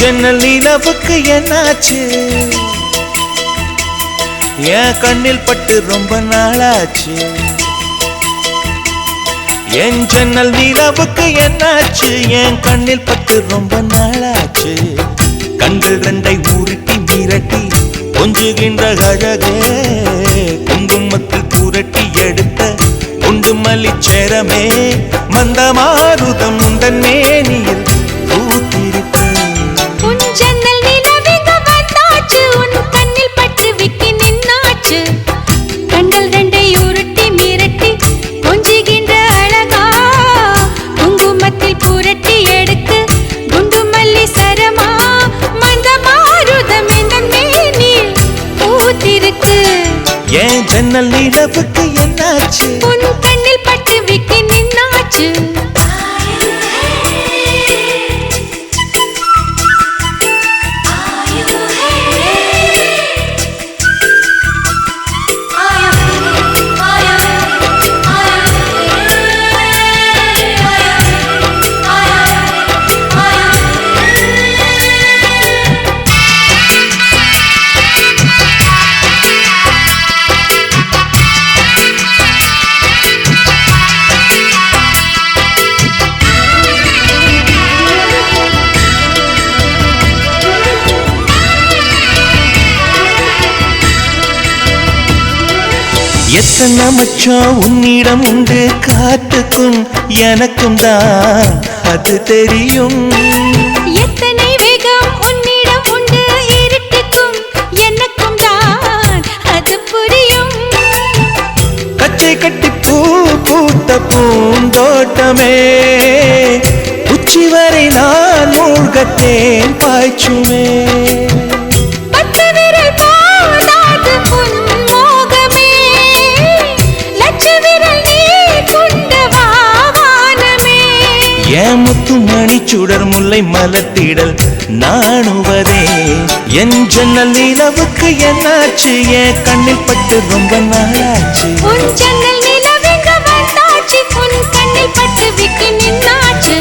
ஜன்னல் நிலவுக்கு என்னாச்சு? என் கண்ணில் பட்டு ரொம்ப நாளாச்சு. என் ஜன்னல் நிலவுக்கு என்னாச்சு? என் கண்ணில் பட்டு ரொம்ப நாளாச்சு. கண்கள் ரெண்டை உருட்டி மிரட்டி கொஞ்சுகின்ற அழகே, குங்குமத்தில் புரட்டி எடுத்த குண்டுமல்லி சேரமே, மந்த மாருதம் உந்தன் மேனியில் பூத்திருக்கு. உன் ஜன்னல் நிலவிங்க வந்தாச்சு, உன் கண்ணில் பட்டு விட்டு நின்னாச்சு. கண்கள் ரெண்டை உருட்டி மிரட்டி கொஞ்சுகின்ற அழகா, குங்குமத்தில் புரட்டி எடுத்து குண்டுமல்லி சரமா, மந்த மாருதம் உந்தன் மேனியில் பூத்திருக்கு. என் ஜன்னல் நிலவுக்கு என்னாச்சு? உன் கண்ணில் பட்டு விட்டு நின்னாச்சு. எத்தனை மச்சம் உன்னிடம் உண்டு, காத்துக்கும் எனக்கும் தான் அது தெரியும். எத்தனை வேகம் உன்னிடம் உண்டு, இருட்டுக்கும் எனக்கும் தான் அது புரியும். கச்சை கட்டி பூ பூத்த பூந்தோட்டமே, உச்சி வரை நான் மூழ்கத்தேன் பாய்ச்சுமே. என் முத்து மணி சுடர் முல்லை மலத்திடல் நாணுவதே, என் ஜன்னல் நிலவுக்கு என்னாச்சு? என் கண்ணில் பட்டு ரொம்ப நாளாச்சு. உன் ஜன்னல் நிலவுங்க வந்தாச்சு, உன் கண்ணில் பட்டு விட்டு நின்னாச்சு.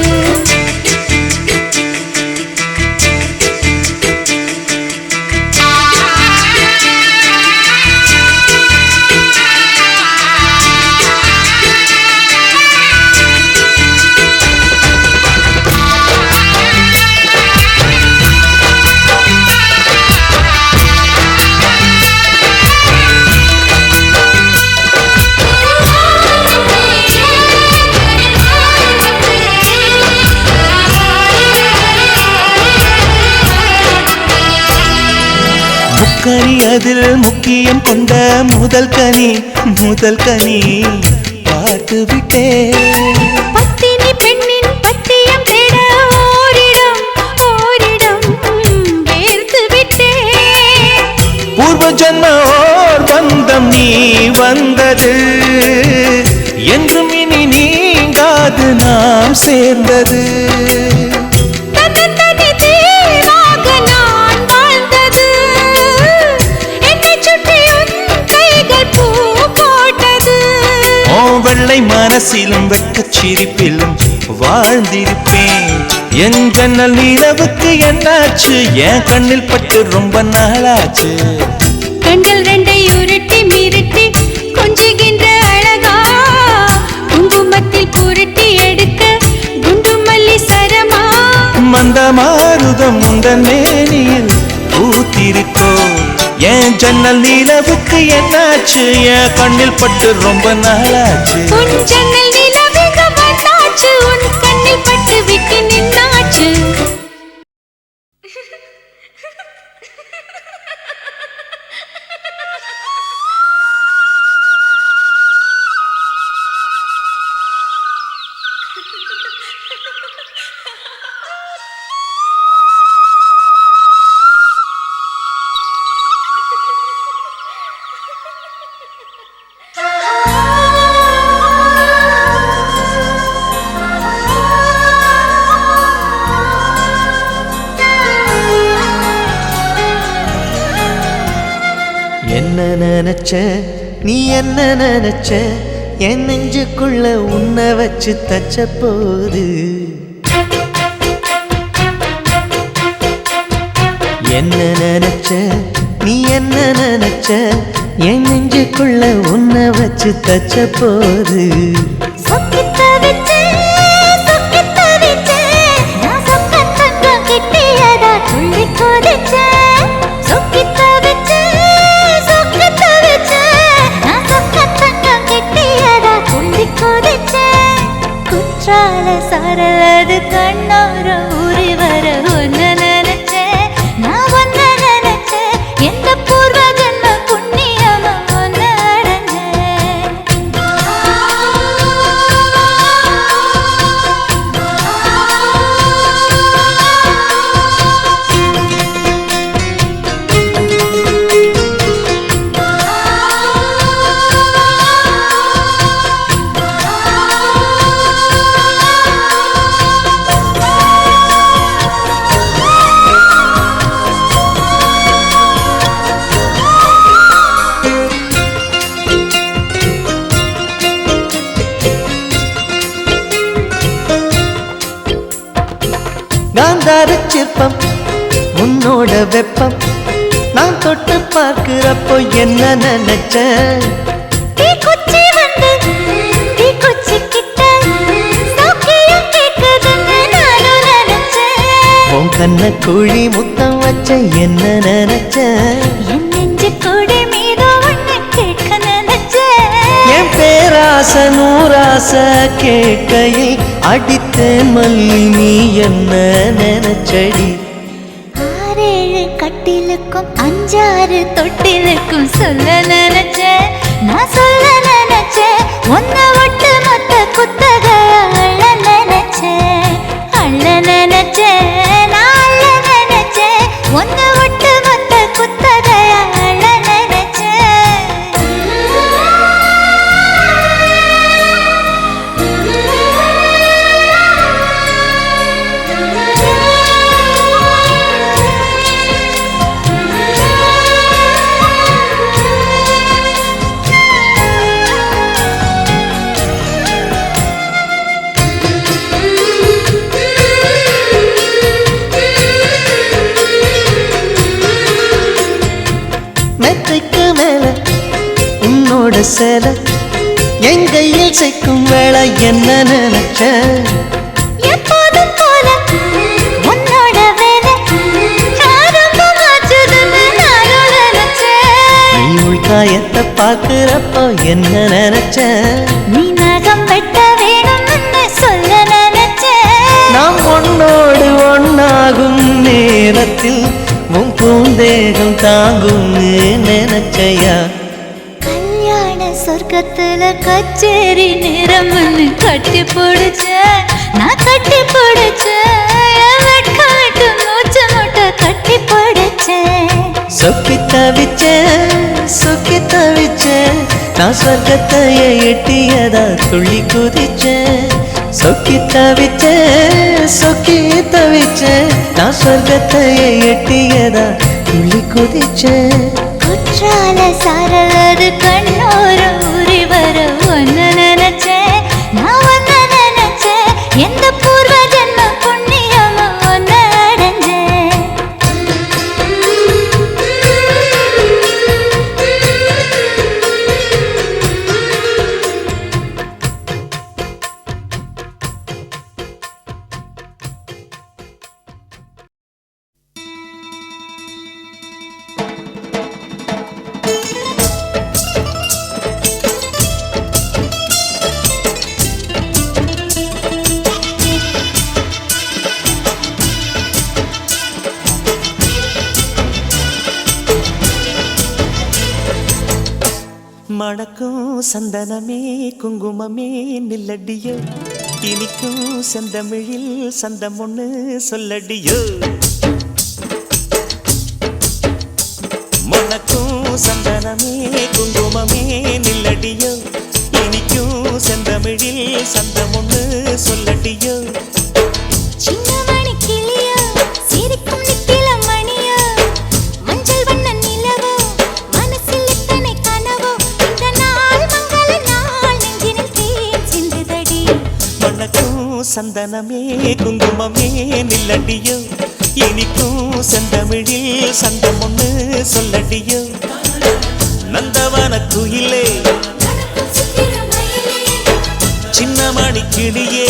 கனி அதில் முக்கியம் கொண்ட முதல் கனி, முதல் கனி பார்த்து விட்டே. பத்தினி பெண்ணின் பத்தியம் தேட ஓரிடம் ஓரிடம் வேர்த்து விட்டே. பூர்வ ஜன்ம ஓர் பந்தம் நீ வந்தது, என்றும் இனி நீங்காது நாம் சேர்ந்தது. வெள்ளை மனசிலும் வெட்கச் சிரிப்பிலும் வாழ்ந்திருப்பேன். என் ஜன்னல் நிலவுக்கு என்னாச்சு? என் கண்ணில் பட்டு ரொம்ப நாளாச்சு. கண்கள் ரெண்டை உருட்டி மிரட்டி கொஞ்சுகின்ற அழகா, குங்குமத்தில் புரட்டி எடுக்க குண்டுமல்லி சரமா, மந்த மாருதம் உந்தன் மேனியில் பூத்திருக்கோ. என் ஜன்னல் நிலவுக்கு என்னாச்சு? என் கண்ணில் பட்டு ரொம்ப நாளாச்சு. உன் ஜன்னல் நிலவுங்க வந்தாச்சு, உன் கண்ணில் பட்டு விட்டு நின்னாச்சு. என்ன நினைச்ச நீ, என்ன நினைச்ச? என் நெஞ்சுக்குள்ள உன்னை வச்சு தச்ச போது என்ன நினைச்ச நீ என்ன நினைச்ச என் நெஞ்சுக்குள்ள உன்னை வச்சு தச்ச போது சொக்கித்த வச்சு சொக்கித்த வச்சு நான் சொக்கத்தங்கம் கிட்டியதா துள்ளி கொதிச்சே சொக்கித்த வச்சு சொக்கித்த வச்சு நான் சொக்கத்தங்கம் கிட்டியதா துள்ளி கொதிச்சே குற்றால சாரலது கண்ணோர ஊறி வர ஒன்னு நினைச்சேன் நான் ஒன்னு நினைச்சேன் எந்த பூர்வ ஜன்ம புண்ணியமா ஒன்னு காந்தார சிற்பம் உன்னோட வெப்பம் நான் தொட்டு பார்க்கிறப்போ என்ன நினைச்ச தீக்குச்சி வந்து தீக்குச்சி கிட்ட சௌக்கியம் கேட்குதுன்னு நானும் நினைச்சேன் உன் கண்ண குழி முத்தம் வச்ச என்ன நினைச்ச என் நெஞ்சு கூடி மீதோ ஒண்ணு கேட்க நினைச்சேன் என் பேராச நூறாச கேட்கையில் அடித்தேன் மல்லி நீ என்ன நினைச்சடி ஆறேழு கட்டிலுக்கும் அஞ்சாறு தொட்டிலுக்கும் சொல்ல நினைச்சேன் நான் சொல்ல நினைச்சேன் ஒன்ன ஒட்டு மொத்த குத்தக அள்ள நினைச்சேன் அள்ள நினைச்சேன் நான் அள்ள நினைச்சேன் ஒன்ன ஒட்டு மொத்த குத்தக அள்ள மெத்தைக்கு மேல உன்னோட சேலை என் கையில் சேர்க்கும் வேளை என்ன நினைச்ச எப்போதும் போல உன்னோட வேலை ஆரம்பமாச்சுதுன்னு நானும் நினைச்சேன் நீ உள்காயத்தை பார்க்கிறப்போ என்ன நினைச்ச நீ நகம் வெட்ட வேணும்னு சொல்ல நினைச்சேன் நாம் ஒன்னோடு ஒன்னாகும் நேரத்தில் உன் பூந்தேகம் தாங்கும்னு நினைச்சையா கல்யாண சொர்க்கத்துல கச்சேரி நிறம்னு கட்டி பிடிச்ச நான் கட்டி பிடிச்சேன் வெட்கம் விட்டு மூச்சு முட்டை கட்டி பிடிச்சேன் சொக்கி தவிச்சேன் நான் சொர்க்கத்தையே எட்டியதா துள்ளி குதிச்சேன் சொக்கி தவிச்சேன் நான் சொர்க்கத்தையே எட்டியதா துள்ளி குதிச்சேன் குற்றால சாரலது கண்ணோர ஊறி வர ஒன்னு நினைச்சேன் நான் ஒன்னு நினைச்சேன் எந்த பூர்வ ஜன்ம புண்ணியமா ஒன்னு அடைஞ்சேன் மணக்கும் சந்தனமே குங்குமமே நில்லடியோ இனிக்கும் செந்தமிழில் சந்தம் ஒண்ணு சொல்லடியோ மணக்கும் சந்தனமே குங்குமமே நில்லடியோ இனிக்கும் செந்தமிழில் சந்தம் ஒண்ணு சொல்லடியோ சின்ன மணி கிளியோ சிரிக்கும் நித்தில மணியோ மஞ்சள் வண்ண நிலவோ மனசில் எத்தனை கனவோ இந்த நாள் மங்கள நாள் நெஞ்சினில் தேன் சிந்துதடி மணக்கும் சந்தனமே குங்குமமே நில்லடியோ இனிக்கும் செந்தமிழில் சந்தம் ஒண்ணு சொல்லடியோ நந்தவன குயிலே சின்ன மணி கிளியே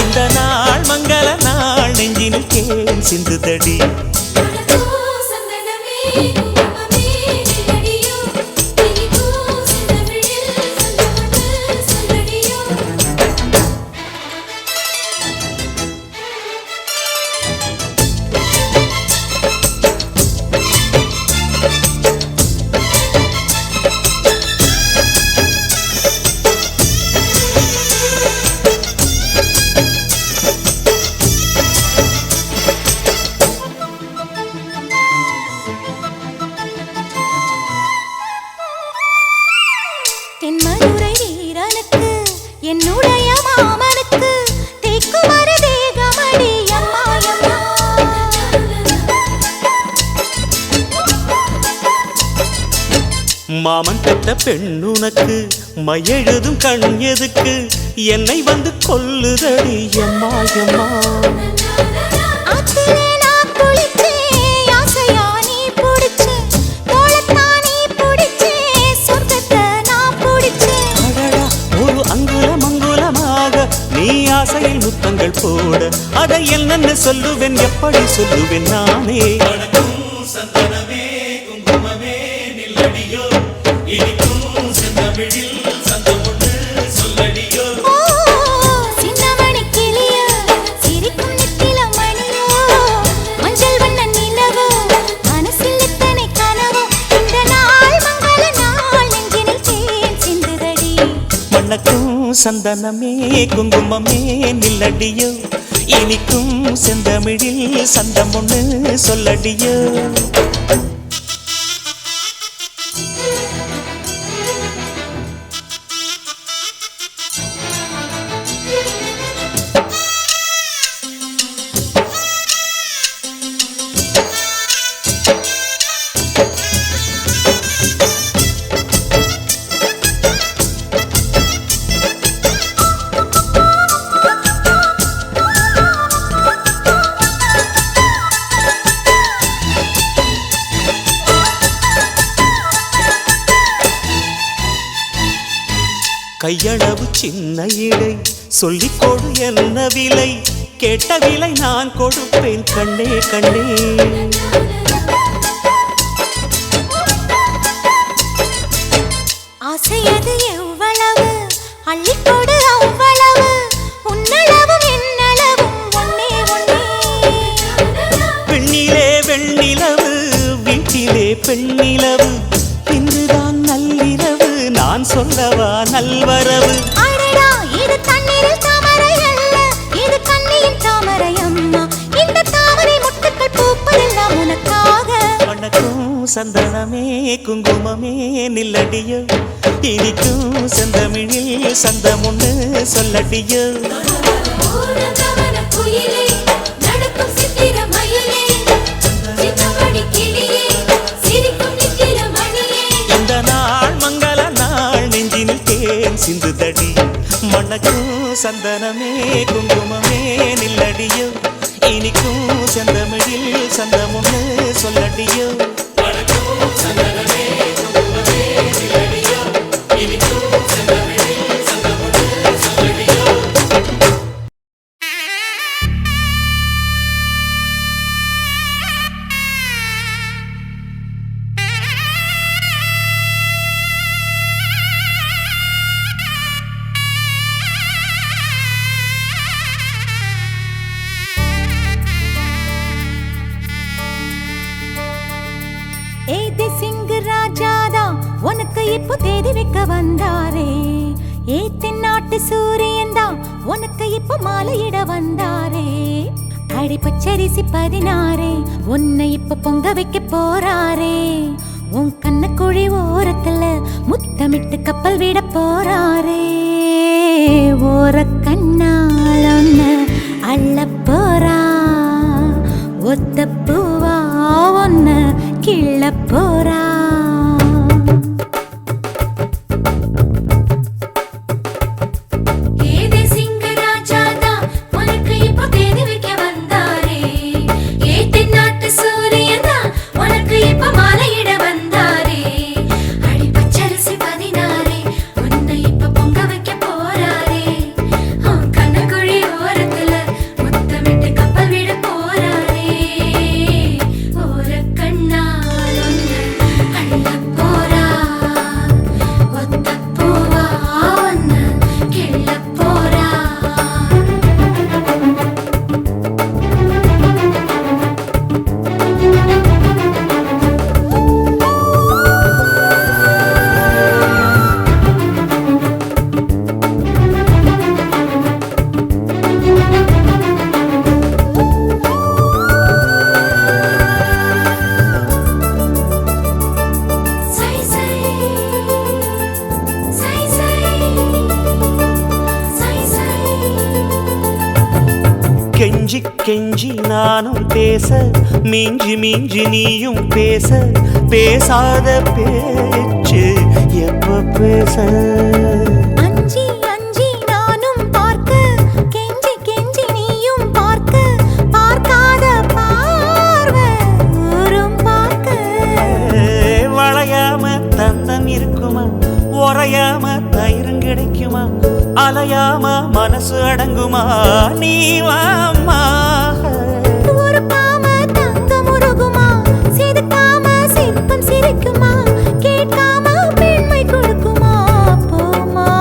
இந்த நாள் மங்கள நாள் நெஞ்சினில் தேன் சிந்துதடி தென்மதுரை வீரனுக்கு என்னுடைய மாமனுக்கு தேக்குமர தேகமடி அம்மா அம்மா மாமன் பெற்ற பெண்ணுனக்கு மையெழுதும் கண் எதுக்கு என்னை வந்து கொல்லுதடி அம்மா அம்மா ஆத்திலே நான் குளிச்சேன் ஆசையா நீ புடிச்சே தோளத்தா நீ புடிச்சே சொர்க்கத்தை நான் புடிச்சேன் அடடா ஒரு அங்குலம் அங்குலமாக நீ ஆசையில் முத்தங்கள் போட அதை என்னென்ன சொல்லுவேன் எப்படி சொல்லுவேன் நானே சந்தனமே குங்குமமே நில்லடியோ இனிக்கும் செந்தமிழில் சந்தம் ஒண்ணு சொல்லடியோ சின்னமணி கிளியோ சிரிக்கும் நெத்தில மணியோ மஞ்சள் வண்ண நிலவோ மனசில் எத்தனை கனவோ இந்த நாள் மங்கள நாள் நெஞ்சினில் தேன் சிந்துதடி மணக்கும் சந்தனமே குங்குமமே நில்லடியோ இனிக்கும் செந்தமிழில் சந்தம் ஒண்ணு சொல்லடியோ கையளவு சின்ன இடை சொல்லிக் கொடு என்ன விலை கேட்ட விலை நான் கொடுப்பேன் கண்ணே கண்ணே ஆசையது எவ்வளவு அள்ளிக்கொடு அவ்வளவு உன்னளவும் என்னளவும் ஒன்னே ஒன்னே பெண்ணிலே வெண்ணிலவு வீட்டிலே பெண்ணிலவு இன்றுதான் நள்ளிரவு நான் சொல்லவா நல்வரவு அடடா இது தண்ணீரில் தாமரை அல்ல இது கண்ணியின் தாமரை அம்மா இந்த தாமரை முட்டுக்கள் பூப்பதெல்லாம் உனக்காக வணக்கம் சந்தனமே குங்குமமே நில்லடியோ இனிக்கும் செந்தமிழில் சந்தம் ஒண்ணு சொல்லடியோ இந்த நாள் மங்கள நாள் நெஞ்சினில் தேன் சிந்துதடி மணக்கும் சந்தனமே குங்குமமே நில்லடியோ இனிக்கும் செந்தமிழில் சந்தம் ஒண்ணு சொல்லடியோ உனக்கு இப்போ தேதி வைக்க வந்தாரே ஏ தென்னாட்டு சூரியன் தான் உனக்கு இப்போ மாலையிட வந்தாரே அடி பச்சரிசி 16 உன்னை இப்போ பொங்க வைக்க போறாரே உன் கண்ணக்குழி ஓரத்துல முத்தமிட்டு கப்பல் விட போறாரே ஓர கண்ணால் ஒன்ன அள்ள போறா ஒத்த பூவா ஒன்ன கிள்ள போறா ஏதே சிங்க ராஜாதா உனக்கு இப்போ தேதி வைக்க கெஞ்சி நானும் பேச மிஞ்சி மிஞ்சி நீயும் பேச பேசாத பேச்சு எப்ப பேச அஞ்சி அஞ்சி நானும் பார்க்க கெஞ்சி கெஞ்சி நீயும் பார்க்க பார்க்காத பார்வை ஊரும் பார்க்க வளையாம தந்தம் இருக்குமா உறையாம தயிரும் கிடைக்குமா அலையாம மனசு அடங்குமா நீ வாம்மா உருக்காம தங்கம் உருகுமா சிரிக்காம சிற்பம் சிரிக்குமா கேட்காம பெண்மை கொடுக்குமா போமாமா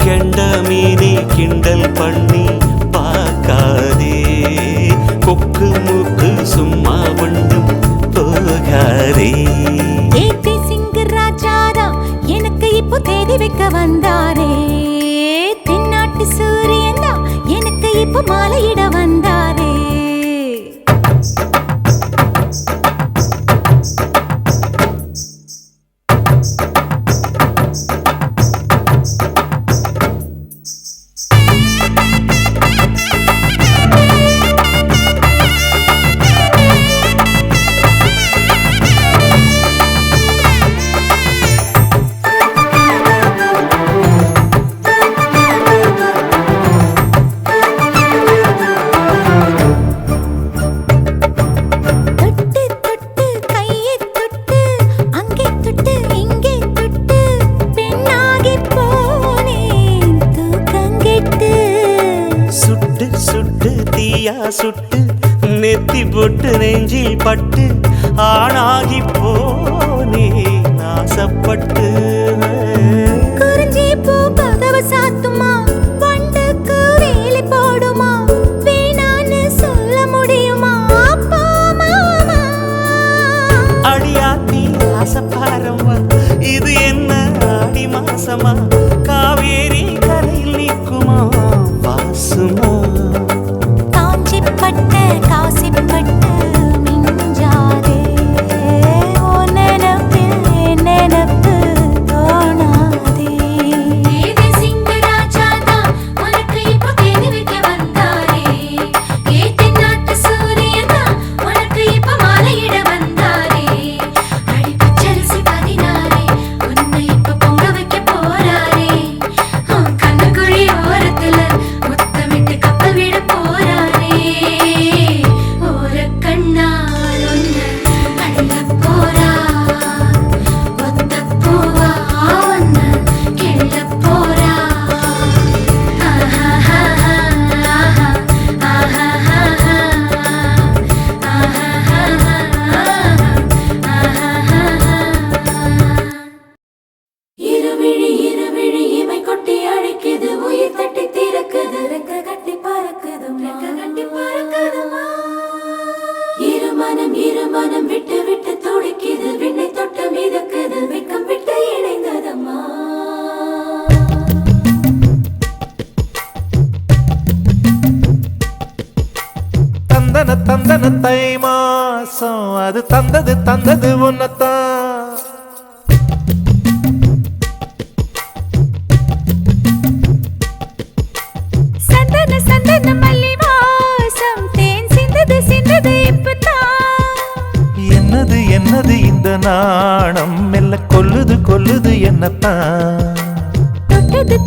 கெண்ட மீனி கிண்டல் பண்ணி பார்க்காதே கொக்கு மூக்கு சும்மா மட்டும் போகாதே ஏத்தி சிங்கு ராஜாரா எனக்கு இப்போ தேதி வைக்க வந்தாரே தென்னாட்டு சூரியன் தான் எனக்கு இப்போ மாலையிட வந்தாரே சுட்டு நெத்தி போட்டு நெஞ்சில் பட்டு ஆணாகி போனே நாசப்பட்டு குறிஞ்சி பூ கதவு சாத்துமா வண்டுக்கு வேலி போடுமா வேணான்னு சொல்ல முடியுமா அப்பா மாமா அடியாத்தி ஆசப்பாரம்மா இது என்ன ஆடி மாசமா காவேரி கரையில் நிற்குமா வாசுமா பட்ட காசிப்பட்டு மிஞ்சாதே ஓ நினப்பில் நினப்பு தோணாதே ஏதே சிங்க ராஜாதா உனக்கு இப்போ தேடி வைக்க வந்தாரே ஏ தென்னாட்டு சூரியனா உனக்கு இப்போ மாலையிட வந்தாரே அடி பச்சரிசி 16 உன்னை இப்போ பொங்க வைக்க போறாரே கண்ணுக்குழி ஓரத்துல முத்தமிட்டு கப்பல் விட போறாரே விட்டு விட்டு துடிக்குது விண்ணை தொட்டு மிதக்குது வெக்கம் விட்டு இணைந்ததம்மா தந்தன தந்தன தை மாசம் அது தந்தது உன்னத்தான் சந்தன சந்தன மல்லி வாசம் தேன் சிந்தது இப்பதான் என்னது என்னது இந்த நாணம் மெல்ல கொல்லுது என்னத்தான்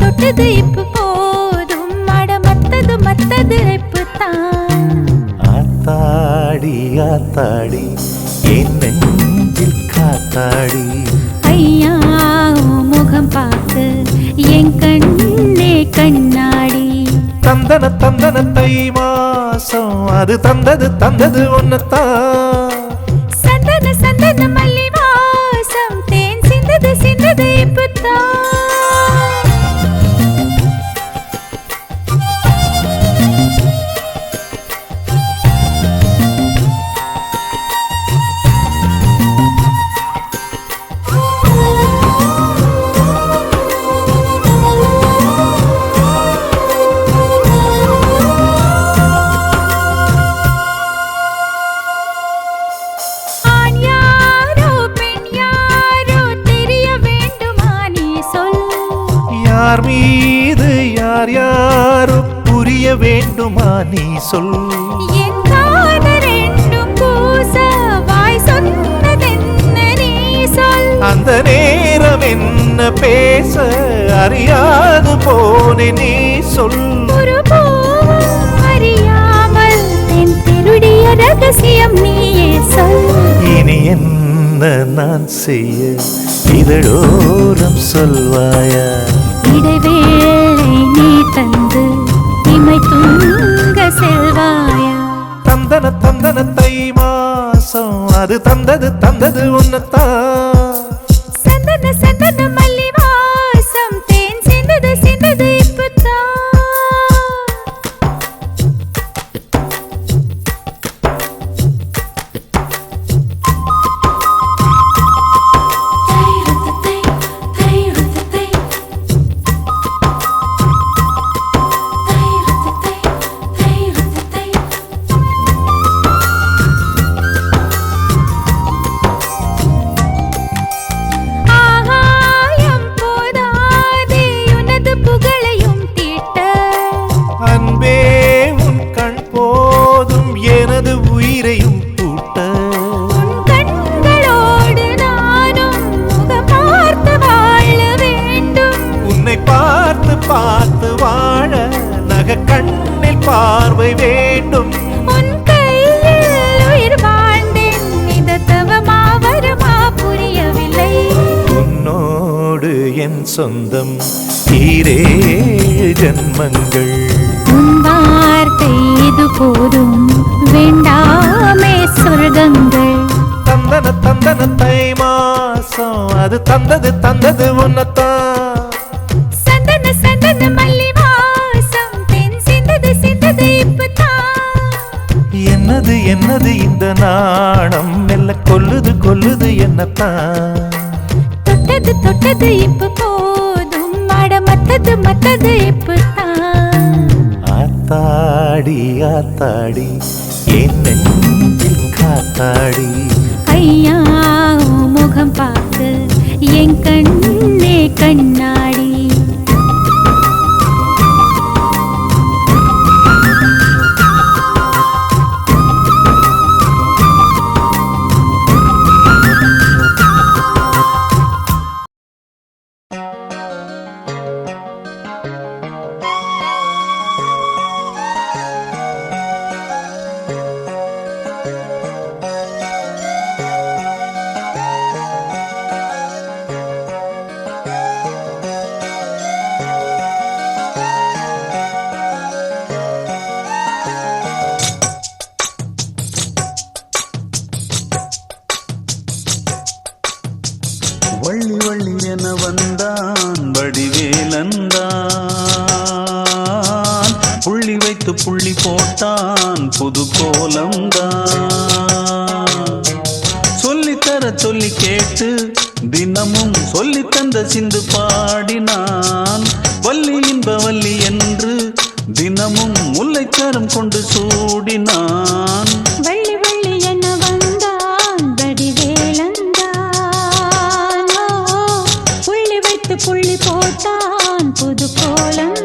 தொட்டது இப்ப போதும் மட மத்தது இப்பதான் ஆத்தாடி ஆத்தாடி என் நெஞ்சில் காத்தாடி ஐயா முகம் பார்த்து என் கண்ணே கண்ணாடி தந்தன தந்தன தை மாசம் அது தந்தது உன்னத்தான் சந்தன சந்தன மல்லி வாசம் தேன் சிந்தது இப்பதான் யார் மீது யார் யாரோ புரிய வேண்டுமா நீ சொல். என் காதல் ரெண்டும் கூச வாய் சொன்னதென்ன நீ சொல். அந்த நேரம் என்ன பேச அறியாது போனே நீ சொல். ஒரு பூவும் அறியாமல் என் திருடிய ரகசியம் நீயே சொல். இனி என்ன நான் செய்ய இதழோரம் சொல்வாயா? இடைவேளை நீ தந்து இமை தூங்க செல்வாயா? தந்தன தந்தன தை மாசம் அது தந்தது உன்னத்தான். சந்தன சந்தன மல்லி வாசம் தேன் சிந்தது இப்பதான். ஆகாயம் போதாதே உனது புகழையும் தீட்ட. அன்பே உன் கண் போதும் எனது உயிரையும் பூட்ட. உன் கண்களோடு நானும் முகம் பார்த்து வாழ வேண்டும். உன்னை பார்த்து பார்த்து வாழ நக கண்ணில் பார்வை வேண்டும். உன் கையில் உயிர் வாழ்ந்தேன் இந்த தவமா வருமா புரியவில்லை. உன்னோடு என் சொந்தம் ஈரேழு ஜன்மங்கள். உன் வார்த்தை இது போதும் வேண்டாமே சொர்க்கங்கள். தந்தன தந்தன தை மாசம் அது தந்தது உன்னத்தான். சந்தன சந்தன மல்லி வாசம் தென் சிந்தது இப்பதான். என்னது இந்த நாணம் மெல்ல கொல்லுது என்னத்தான். தொட்டது இப்ப போதும் மத்தது இப்பதான். ஆத்தாடி என் நெஞ்சில் காத்தாடி. ஐயா உன் முகம் பார்த்து என் கண்ணே கண்ணாடி. வள்ளி வள்ளி என வந்தான் வடிவேலந்தான். புள்ளி வைத்து புள்ளி போட்டான் புது கோலம்தான். சொல்லித்தர சொல்லி கேட்டு தினமும் சொல்லி தந்த சிந்து பாடினான். வள்ளி இன்ப வள்ளி என்று தினமும் முல்லைச்சரம் கொண்டு சூடினான். வள்ளி வள்ளி என வந்தான் வடிவேலந்தான். புள்ளி வைத்து புள்ளி போட்டான் புது கோலந்தான்.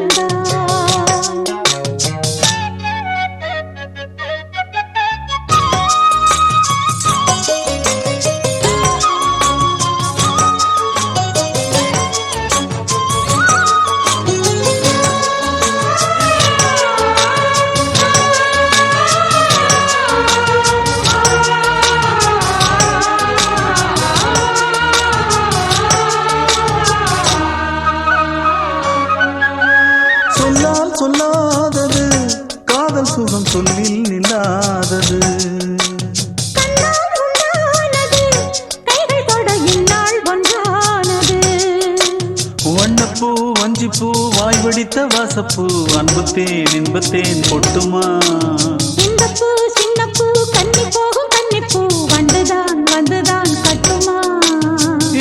சொல்லாதது காதல் சுகம் சொல்லில் நில்லாதது. வண்ணப்பூ வஞ்சிப்பூ வாய் வெடித்த வாசப்பூ அன்புத்தேன் இன்பத்தேன் பொட்டுமா. சின்னப்பூ சின்னப்பூ கன்னி போகும் கன்னிப்பூ வந்துதான் கட்டுமா.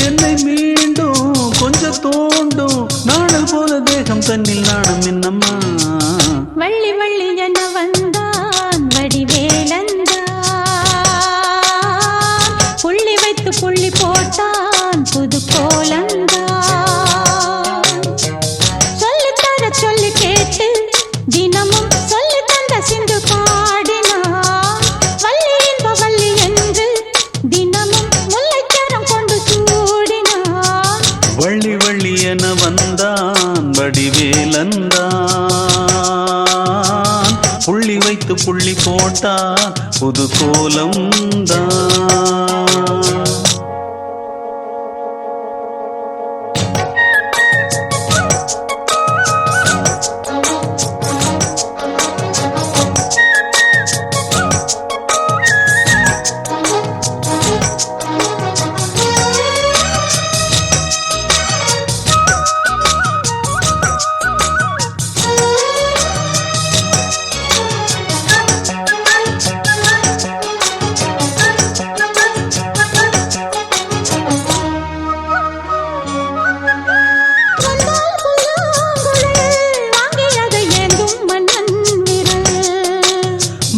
என்னை மீண்டும் கொஞ்சம் தோண்டும் நாடல் போல தேகம் தன்னில் நாடம் என்னம்மா. வள்ளி வள்ளி என வந்தான் வடிவேலந்தான். புள்ளி வைத்து புள்ளி போட்டான் புது கோலந்தான். சொல்லித்தர சொல்லி கேட்டு தினமும் போட்டான் புது கோலம் தான்.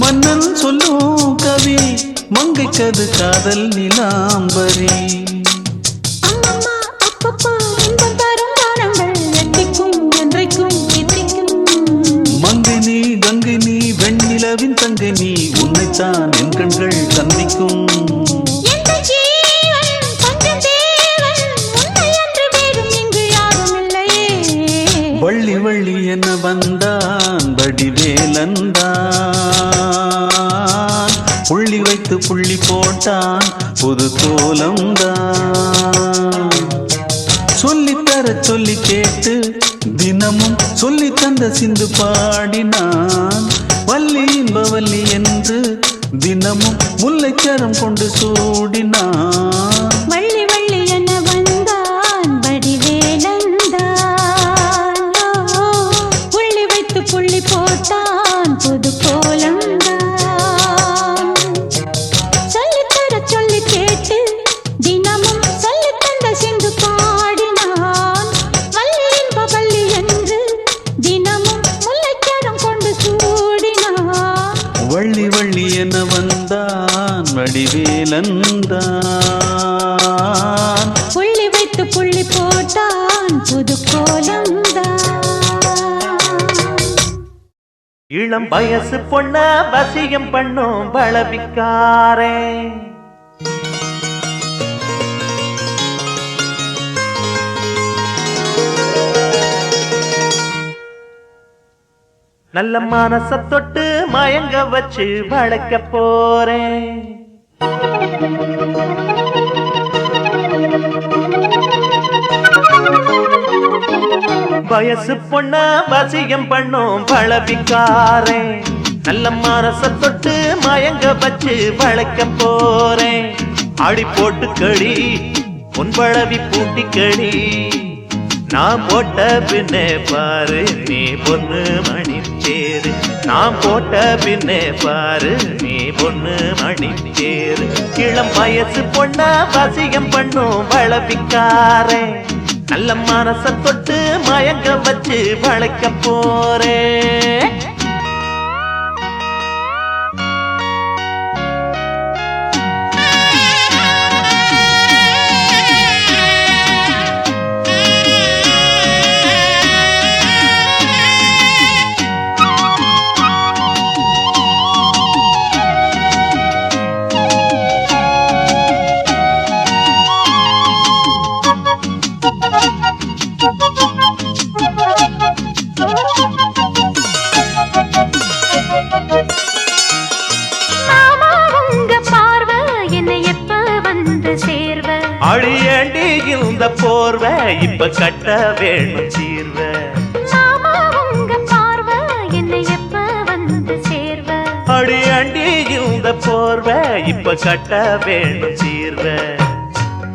மன்னன் சொல்லும் கவி மங்கைக்கது காதல் நிலாம்பரி. மங்கை நீ கங்கை நீ வெண்ணிலவின் தங்கை நீ உன்னைத்தான் என் கண்கள் சந்திக்கும். வள்ளி வள்ளி என வந்தான் வடிவேலந்தான். புள்ளி வைத்து புள்ளி போட்டான் புது கோலம்தான். சொல்லித்தர சொல்லி கேட்டு தினமும் சொல்லி தந்த சிந்து பாடினான். வள்ளி இன்பவல்லி என்று தினமும் முல்லைச்சரம் கொண்டு சூடினான். வள்ளி வள்ளி என வந்தான் வடிவேலந்தான். புள்ளி வைத்து புள்ளி போட்டான் புது கோலம்தான். சொல்லித்தர சொல்லி கேட்டு தினமும் சொல்லி தந்த சிந்து பாடினான். வள்ளி இன்பவல்லி என்று தினமும் முல்லைச்சரம் கொண்டு சூடினான். வள்ளி வள்ளி என வந்தான் வடிவேலந்தான். புள்ளி வைத்து புள்ளி போட்டான் புது கோலம்தான். இளம் வயசு பொண்ண வசியம் பண்ணும் பலவிக்காரே. நல்ல மனச தொட்டு மயங்க வச்சு வளர்க்க போறேன். வயசு பொண்ண வசியம் பண்ணும் பலவிக்காரே. நல்ல மனச தொட்டு மயங்க வச்சு வளர்க்க போறேன். ஆடி போட்டு கடி உன் பழவி பூட்டி கடி. நான் போட்ட பின்னே பாரு நீ பொண்ணு மணி தேரு. நான் போட்ட பின்னே பாரு நீ பொண்ணு மணி தேரு. இளம் வயசு பொண்ண வசியம் பண்ணும் வளவிக்காரே. நல்ல மனச தொட்டு மயங்க வச்சு வளைக்க போறேன். அழியண்டி இந்த போர்வ இப்ப கட்ட வேணும் சீர்வ. அழியண்டி இந்த போர்வ இப்ப கட்ட வேணும் சீர்வ.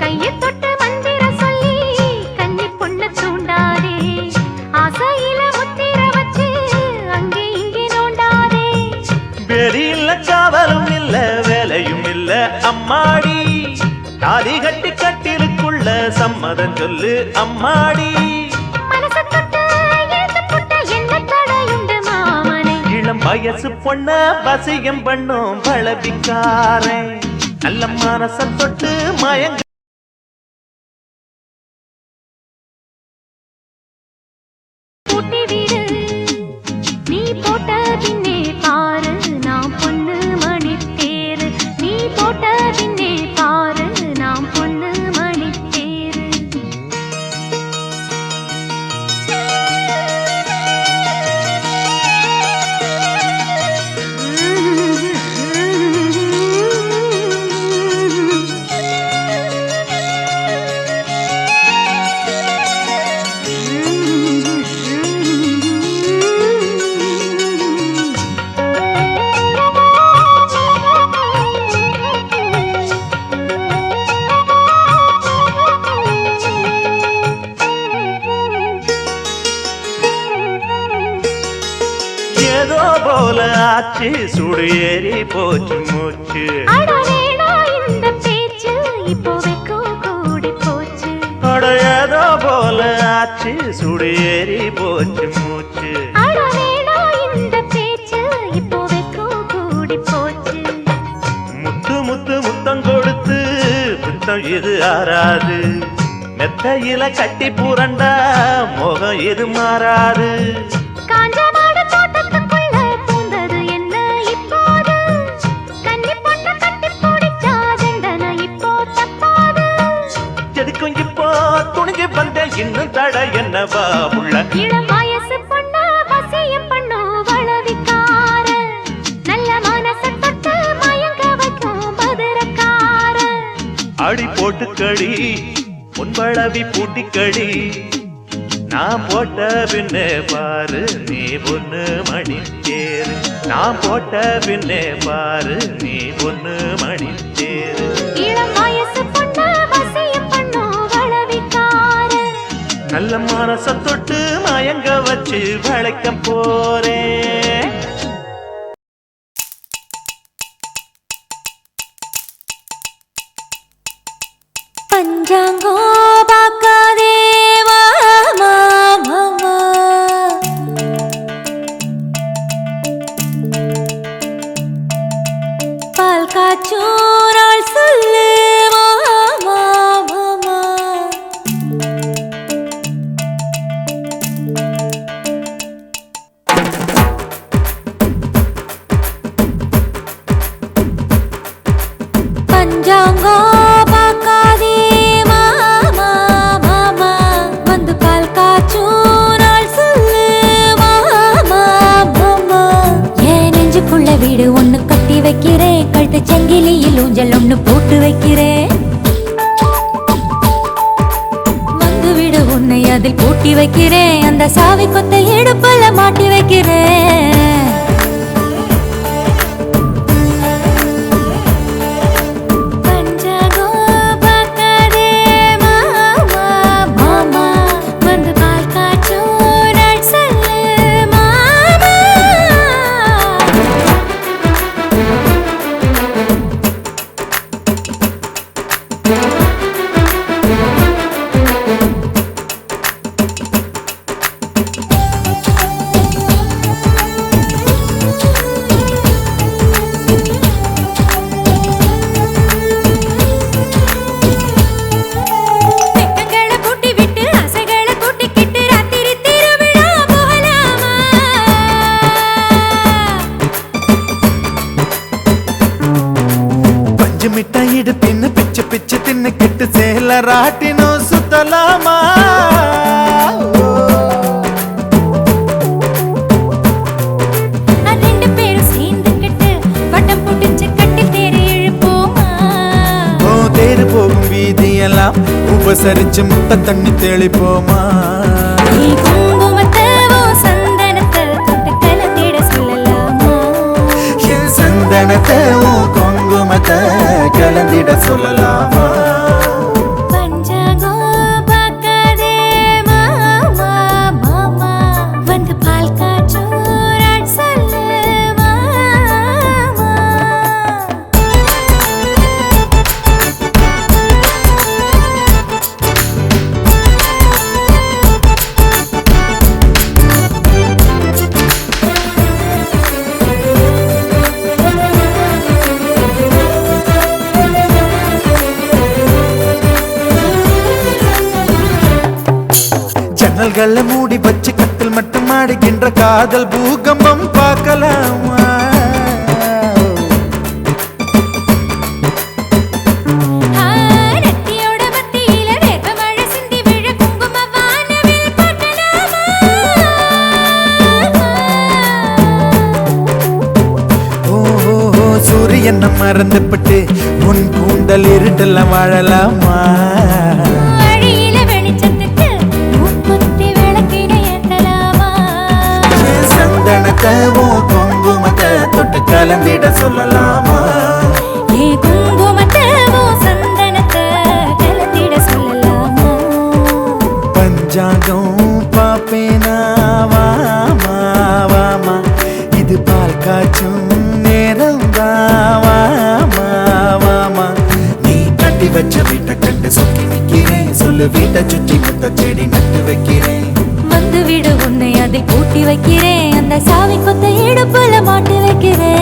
கையை தொட்டு மந்திர சொல்லி கன்னி பொண்ணு தூண்டாதே. ஆசையில முத்திர வச்சு அங்கே இங்கே நோண்டாதே. வெளியில காவலும் இல்ல வேலையும் இல்ல அம்மாடி. தாலி கட்டி கட்டிலுக்குள்ள சம்மதம் சொல்லு அம்மாடி. இளம் வயசு பொண்ண வசியம் பண்ணும் பலவிக்காரே. நல்ல மனச தொட்டு மயங்க நீ போட்ட பின்னே பாரு நான் பொண்ணு மணி தேரு. நீ போட்ட பின்னே பாரு நான் பொண்ணு மணி தேரு. போல ஆச்சு சுடு ஏறி போச்சு மூச்சு அடவேடா இந்த பேச்சு இப்போ வெக்கம் கூடி போச்சு அட ஏதோ போல ஆச்சு சுடு ஏறி போச்சு மூச்சு அடவேடா இந்த பேச்சு இப்போ வெக்கம் கூடி போச்சு முத்து முத்து முத்தம் கொடுத்து பித்தம் இது ஆறாது மெத்தையில கட்டி புரண்டா முகம் இது மாறாது காஞ்ச மாடு தோட்டத்துக்குள்ள பூந்தது என்ன இப்போது கன்னி பொண்ண கட்டி பிடிச்சா தண்டனை இப்போ தப்பாது எதுக்கும் இப்போ துணிஞ்சு வந்தேன் இன்னும் தட என்னவா உள்ள இளம் வயசு பொண்ணு வசியம் பண்ணு வளவிக்கார நல்ல மனசை தொட்டு மயங்க வைக்கும் மதுரக்கார அடி போட்டுக்கடி பொன்பளவி பூட்டிக்கடி நான் போட்ட பின்னே பாரு நீ பொண்ணு மணி தேரு நான் போட்ட பின்னே பாரு நீ பொண்ணு மணி தேரு இளம் வயசு பொண்ணு வசியம் பண்ணு வளவிக்கார நல்ல மனச தொட்டு மயங்க வச்சு வளைக்க போறேன் பஞ்சாங்கோ பார்க்காதே மாமா மாமா பால் காய்ச்சும் நாள் சொல்லு மாமா மாமா பஞ்சாங்கோ பார்க்காதே மாமா மாமா வந்து பால் காய்ச்சும் நாள் சொல்லு மாமா மாமா என் நெஞ்சுக்குள்ள வீடு ஒண்ணு கட்டி வைக்கிறேன் கழுத்து சங்கிலியில் ஊஞ்சல் ஒண்ணு போட்டு வைக்கிறேன் வந்து விடு உன்னை அதில் பூட்டி வைக்கிறேன் அந்த சாவி கொத்தை இடுப்புல மாட்டி வைக்கிறேன் மிட்டாயிடு தின்னு பிச்சு பிச்சு தின்னு கிட்டு சேல ராட்டினோ சுத்தலாமா ரெண்டு பேரும் சேர்ந்துக்கிட்டு வட்டம் போட்டு கட்டி தேர் இழுப்போமா ஓ தேரு போகும் வீதியெல்லாம் உபசரிச்சு முட்டை தண்ணி தெளிப்போமா நீ குங்குமத்தவோ சந்தனத்தை தொட்டு கலந்திட சொல்லலாமா என் சந்தனத்தை குங்குமத்தை கலந்திட சொல்லலாமா பஞ்சாங்கோ பார்க்காதே மாமா மாமா வந்து பால் காய்ச்சும் நாள் சொல்லு மாமா ஜன்னல்களை மூடி வச்சு கட்டில் மட்டும் ஆடுகின்ற காதல் பூகம்பம் பார்க்கலாமா நெத்தியோட மத்தியில வேப்ப மழை சிந்தி விழ குங்கும வானவில் பார்க்கலாமா ஓ சூரியன் மறந்துபட்டு உன் கூந்தல் இருட்டெல்லாம் வாழலாமா வழியில வெளிச்சத்துக்கு மூக்குத்தி விளக்கிட ஏத்தலாமா சந்தனத்தை குங்குமத்தை தொட்டு கலந்திட சொல்லலாமா ஏ குங்குமத்தவோ சந்தனத்தை கலந்திட சொல்லலாமா பஞ்சாங்கம் பாப்பேனா வாமா வாமா இது பால் வீட்டை கண்டு சொக்கி நிக்கிறேன் சொல்லு வீட்டை சுற்றி மொத்த செடி நட்டு வைக்கிறேன் வந்து விடு உன்னை அதில் பூட்டி வைக்கிறேன் அந்த சாவி கொத்த இடுப்புல மாட்டி வைக்கிறேன்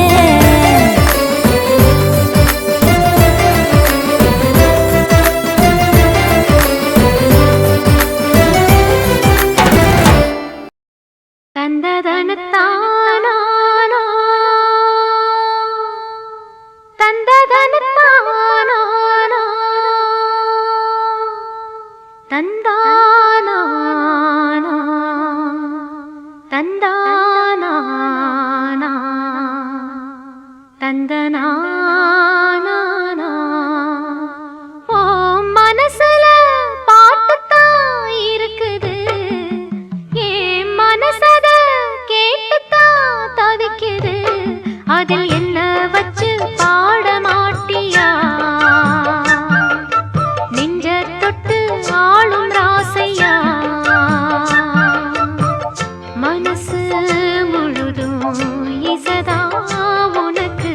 தந்ததனத்தானா தந்ததனத்தானா தந்தானா தந்தானா தந்தனா ஓ மனசுல பாட்டுத்தான் இருக்குது ஏன் மனசத கேட்டுத்தான் தவிக்குது அதில் என்ன வச்சு பாட மாட்டியா நெஞ்ச தொட்டு ஆளும் ராசையா மனசு முழுதும் இசதா உனக்கு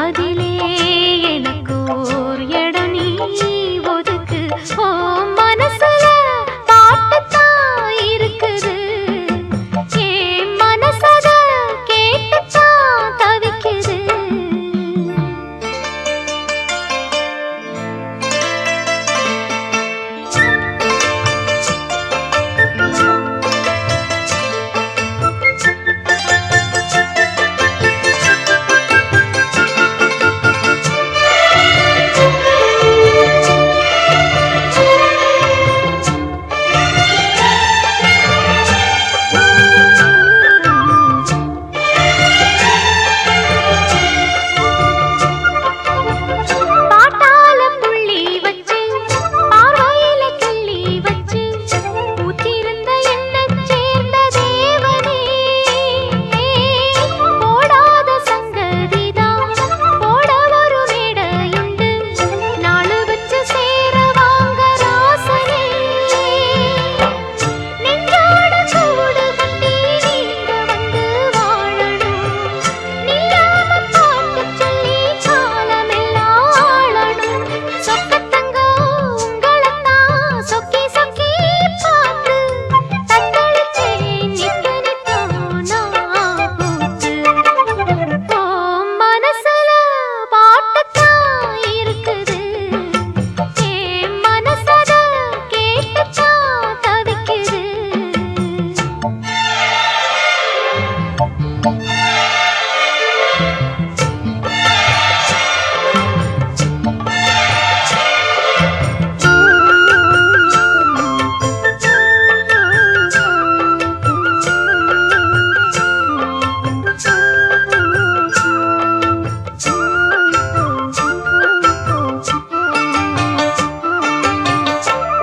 அதிலே எனக்கு ஓர் இடம் நீ ஒதுக்கு ஓ மனசுல பாட்டுத்தான் இருக்குது ஏன் மனசத கேட்டுத்தான் தவிக்குது பாட்டால புள்ளி வச்சு பார்வையில கிள்ளி வச்சு ஊத்திருந்த எண்ணச் சேர்ந்த தேவனே போடாத சங்கதிதான் போட ஒரு மேடையுண்டு நாளு வச்சு சேர வாங்க ராசனே நெஞ்சோட கூடு கட்டி நீங்க வந்து வாழணும் நில்லாம பாட்டு சொல்லி காலமெல்லாம் ஆளணும் சொக்கத்தங்கம் உங்களத்தான் சொக்கி சொக்கி பார்த்து தத்தளிச்சேன் நித்த நித்தம் பூத்து ஓ மனசுல பாட்டுத்தான் இருக்குது ஏன் மனசத கேட்டுத்தான் தவிக்குது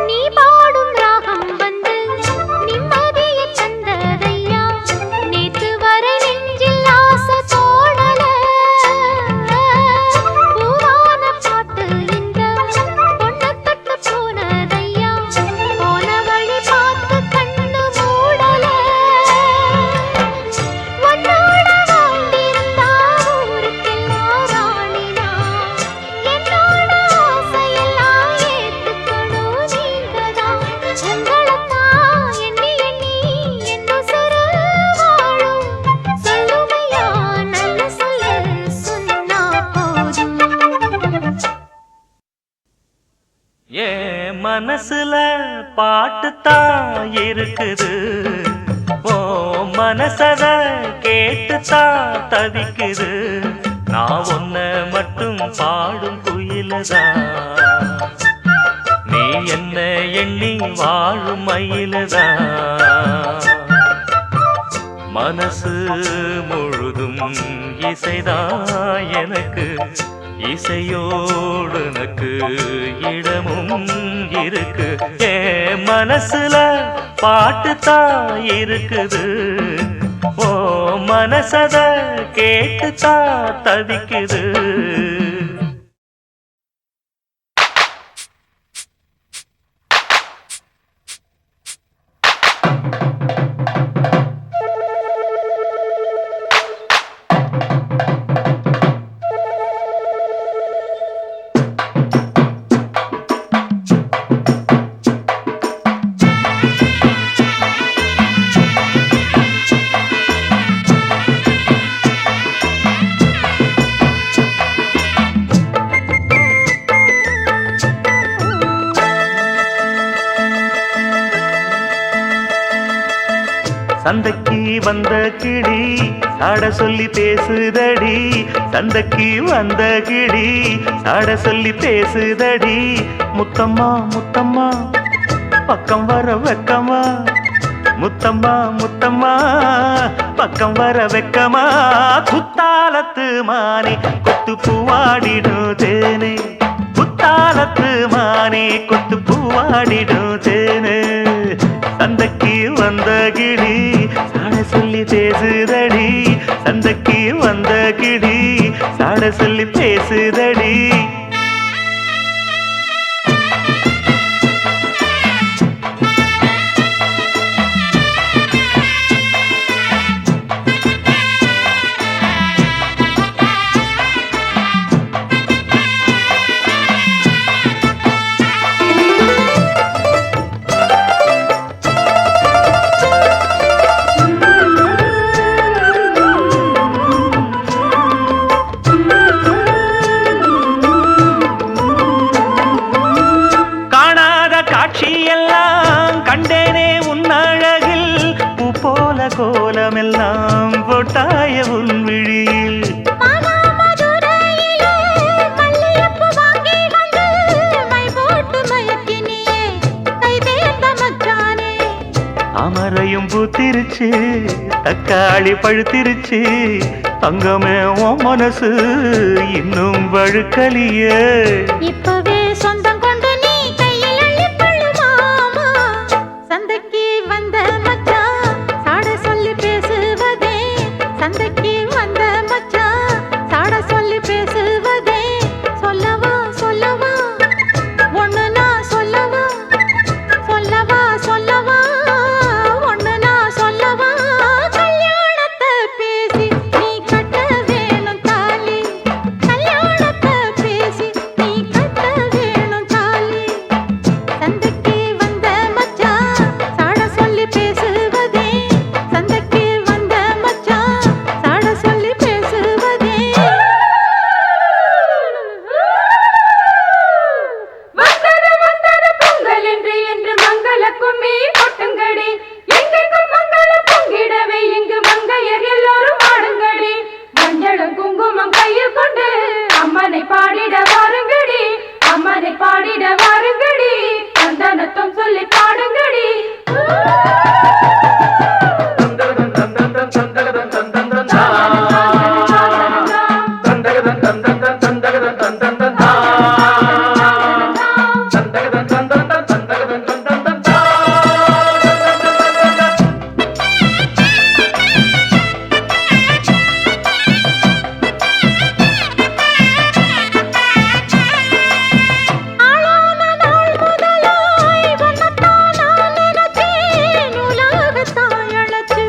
நீ பாடும் ராகம் வந்து நிம்மதியை தந்ததையா நேத்து வரை நெஞ்சில் ஆசை தோணல பூவான பாட்டு இந்த பொண்ணை தொட்டு போனதையா போன வழி பார்த்து கண்ணு மூடல உன்னோட வாழ்ந்திருந்தா ஊருக்கெல்லாம் ராணினா என்னோட ஆசையெல்லாம் ஏத்துக்கணும் நீங்கதான் உங்களைத்தான் எண்ணி எண்ணி என்ன சுரு வாழும் சொல்லுமையா நல்ல சொல்லு சொன்னா போதும் ஏன் மனசுல பாட்டுத்தான் இருக்குது ஓ மனசத கேட்டுத்தான் தவிக்குது நான் ஒன்ன மட்டும் பாடும் குயிலதான் நீ என்ன எண்ணி வாழும் மயிலதான் மனசு முழுதும் இசைதான் எனக்கு இசையோடு எனக்கு இடமும் இருக்கு என் மனசுல பாட்டுத்தான் இருக்குது ஓ மனசத கேட்டுத்தான் தவிக்குது சந்தைக்கு வந்த கிளி சாட சொல்லி பேசுதடி, சந்தைக்கு வந்த கிளி சாட சொல்லி பேசுதடி. முத்தம்மா முத்தம்மா பக்கம் வர வெக்கமா, முத்தம்மா முத்தம்மா பக்கம் வர வெக்கமா. குத்தாலத்து மானே கொத்து பூவாடிடும் தேனே, குத்தாலத்து மானே கொத்து பூவாடிடும் தேனே. சந்தைக்கு வந்த கிளி சாட சொல்லி பேசுதடி, சந்தைக்கு வந்த கிளி சாட சொல்லி பேசுதடி. கண்டேனே உன் அழகில் பூ போல கோலமெல்லாம் போட்டாய உன் விழியில். அமரையும் பூத்திருச்சு தக்காளி பழுத்திருச்சு, தங்கமே உன் மனசு இன்னும் வழுக்கலியே. இப்பவே சொந்தம் கொண்டு நீ கையில் அள்ளிக்கொள்ளு மாமா. சந்தைக்கு வந்த மச்சான் சாட சொல்லி பேசுவதே, சந்தைக்கு வந்த மச்சான் சாட சொல்லி பேசுவதே. சொல்லவா சொல்லவா ஒண்ணு நான் சொல்லவா, சொல்லவா சொல்லவா ஒண்ணு நான் சொல்லவா. கல்யாணத்தை பேசி நீ கட்ட வேணும் தாலி, கல்யாணத்தை பேசி நீ கட்ட வேணும் தாலி. சந்தைக்கு வந்த மச்சான் சாட சொல்லி பேசுவதே, சந்தைக்கு வந்த மச்சான் சாட சொல்லி பேசுவதே. வந்தது வந்தது பொங்கல் என்று மங்கள கும்மி கொட்டுங்கடி, எங்கெங்கும் மங்களம் பொங்கிடவே இங்கு மங்கையர் எல்லோரும் ஆடுங்கடி. மஞ்சளும் குங்குமம் கையில் கொண்டு அம்மனை பாடிட வாருங்கடி, அம்மனை பாடிட வாருங்கடி. சந்தனத்தும் சொல்லி பாடுங்கடி. ஆளான நாள் முதலாய் வண்ணத்தான் நான் நினைச்சேன், உலகத்தாய் அழைச்சு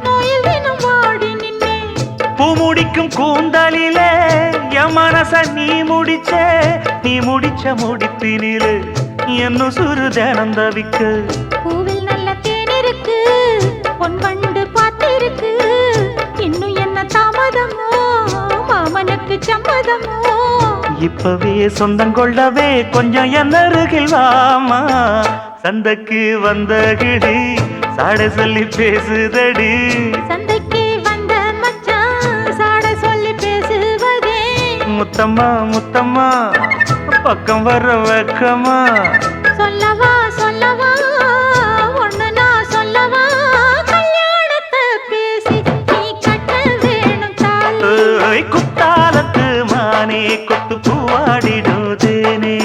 நோயில் தினம் வாடி நின்னேன். பூ முடிக்கும் கூந்தலிலே என் மனச நீ முடிச்ச, நீ முடிச்ச முடிப்பினிலே என்ன சுரு தினம் தவிக்க. பூவில் நல்ல தேன் இருக்கு, பொன் வண்டு பார்த்திருக்கு, இன்னும் என்ன தாமதமோ மாமனுக்கு சம்மதமோ. இப்பவே சொந்தம் கொள்ளவே கொஞ்சம் என் அருகில் வாமா. சந்தைக்கு வந்த கிளி சாட சொல்லி பேசுதடி, சந்தைக்கு வந்த மச்சான் சாட சொல்லி பேசுவதே. முத்தம்மா முத்தம்மா பக்கம் வர வெக்கமா. சொல்லவா சொல்லவா ஒண்ணு நான் சொல்லவா. கல்யாணத்தை பேசி நீ கட்ட வேணும் தாலி. ஏய், குத்தாலத்து மானே கொத்து பூவாடிடும் தேனே.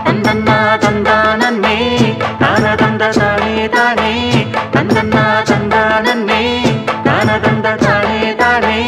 தந்தன்னா தந்தானே தான தந்த தானே தானே, தந்தன்னா தந்தானே தான தந்த தானே தானே.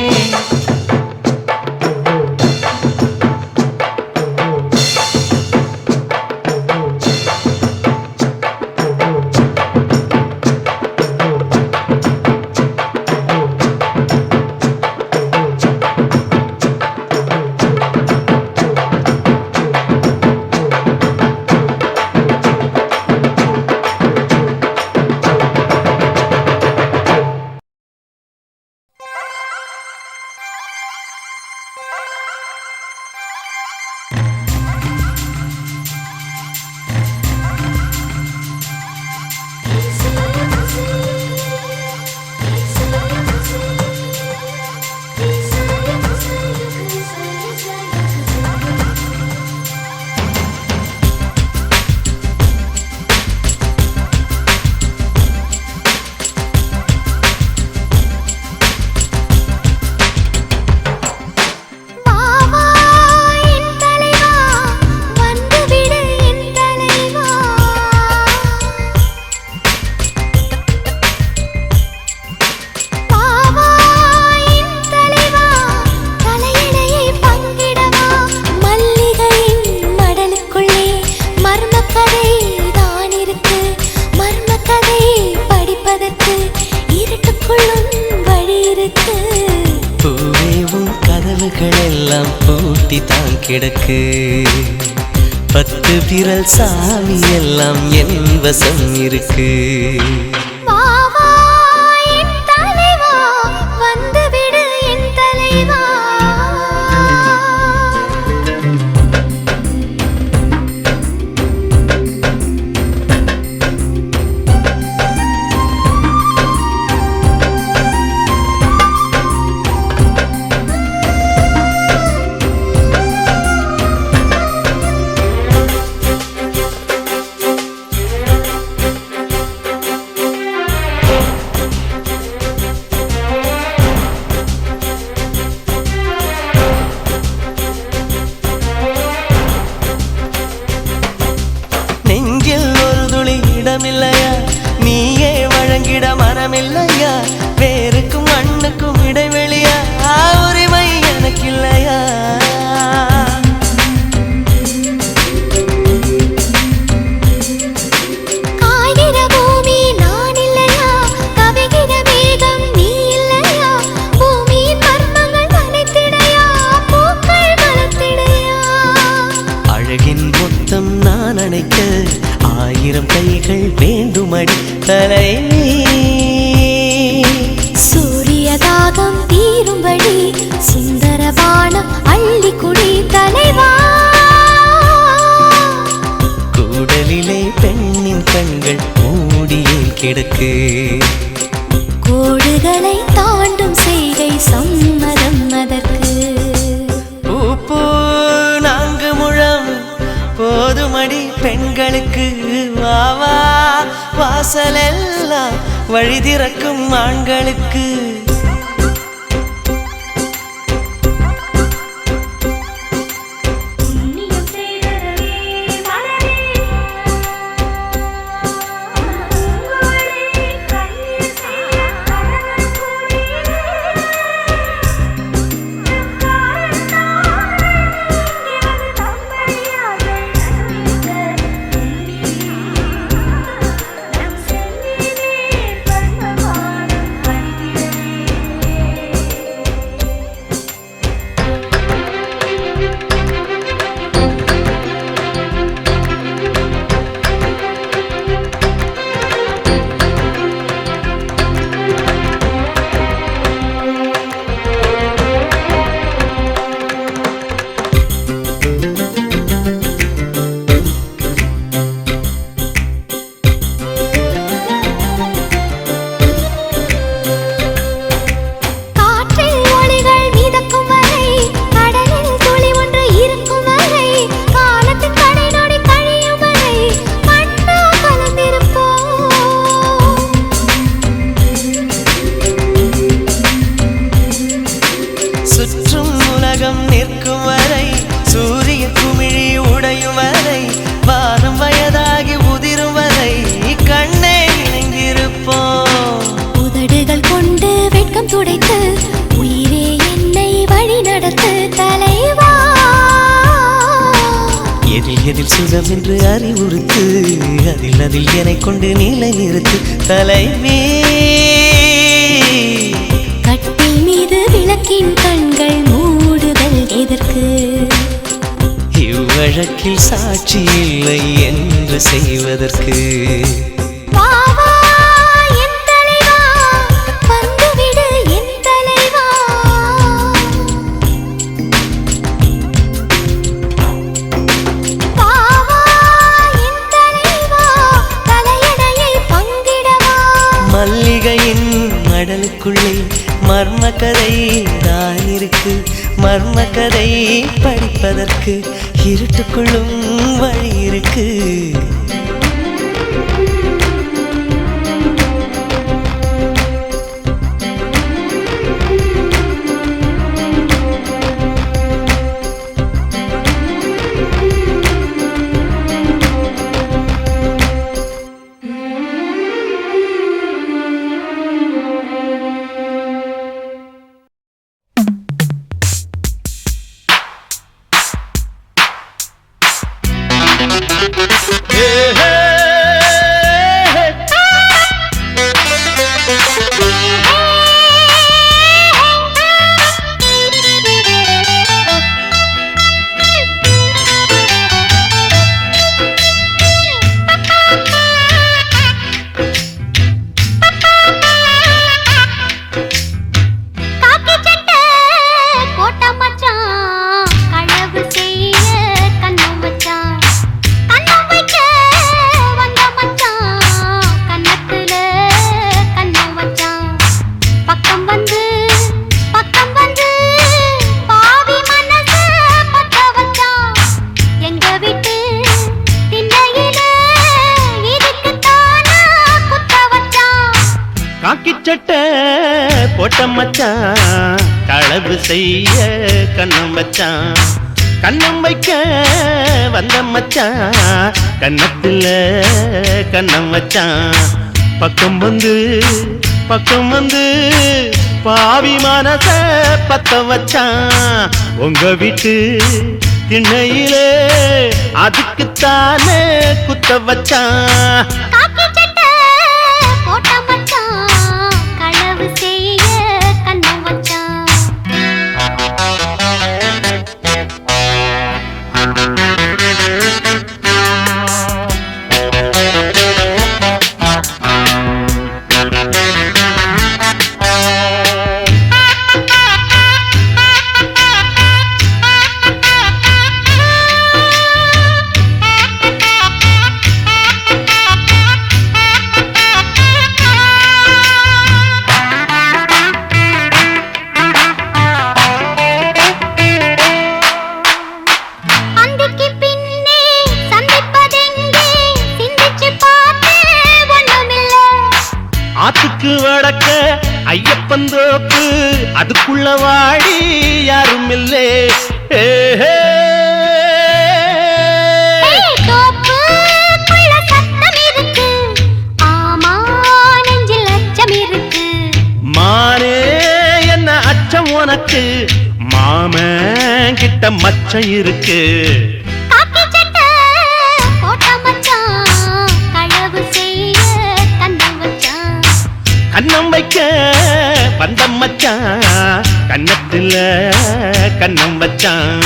எல்லாம் பூட்டி தான் கிடக்கு 10 விரல் சாமி எல்லாம் என் வசம் இருக்கு வா வா என் தலைவா வந்து விடு என் தலைவா நெஞ்சில் ஒரு துளி இடமில்லையா நீயே வழங்கிட மனமில்லையா வேருக்கும் மண்ணுக்கும் இடைவெளியா உரிமை எனக்கு இல்லையா காய்கிற பூமி நான் இல்லையா கவிகிற மேகம் நீ இல்லையா பூமியின் மர்மங்கள் மறைத்திடையா பூக்கள் மலர்த்திடையா அழகின் மொத்தம் நான் அணைக்க 1000 கைகள் வேண்டுமடி தலைவி சூரிய தாகம் தீரும்படி சுந்தர பானம் அள்ளி குடி தலைவா கூடலிலே பெண்ணின் கண்கள் மூடியே கிடக்கு கோடுகளை தாண்டும் செய்கை சம்மதம் அதற்கு பூ 4 முழம் போதுமடி பெண்களுக்கு வாவா வாசலெல்லாம் வழி திறக்கும் ஆண்களுக்கு எதில் சுகம் என்று அறிவுறுத்து அதில் என்னை கொண்டு நிலை நிறுத்து தலைவி கட்டில் மீது விளக்கின் கண்கள் மூடுதல் எதற்கு இவ்வழக்கில் சாட்சி இல்லை என்று செய்வதற்கு மல்லிகையின் மடலுக்குள்ளே மர்மக்கதை தான் இருக்கு மர்மக்கதை படிப்பதற்கு இருட்டுக்குள்ளும் வழி இருக்கு சட்டை போட்ட மச்சான் களவு செய்ய கண்ணம் வச்சான் கண்ணம் வைக்க வந்த மச்சான் கண்ணத்துல கண்ணம் வச்சான் பக்கம் வந்து பாவி மனச பத்த வச்சான் உங்க வீட்டு திண்ணையிலே அதுக்குத்தானே குத்த வச்சான் காக்கி சட்டை போட்ட மச்சான் களவு செய்ய கண்ணம் வச்சான் ஆத்துக்கு வடக்க ஐயப்பன் தோப்பு அதுக்குள்ள வாடி யாரும் இல்லே மானே என்ன அச்சம் உனக்கு மாமன் கிட்ட மச்சம் இருக்கு கண்ணம் வைக்க வந்த மச்சான் கண்ணத்துல கண்ணம் வச்சான்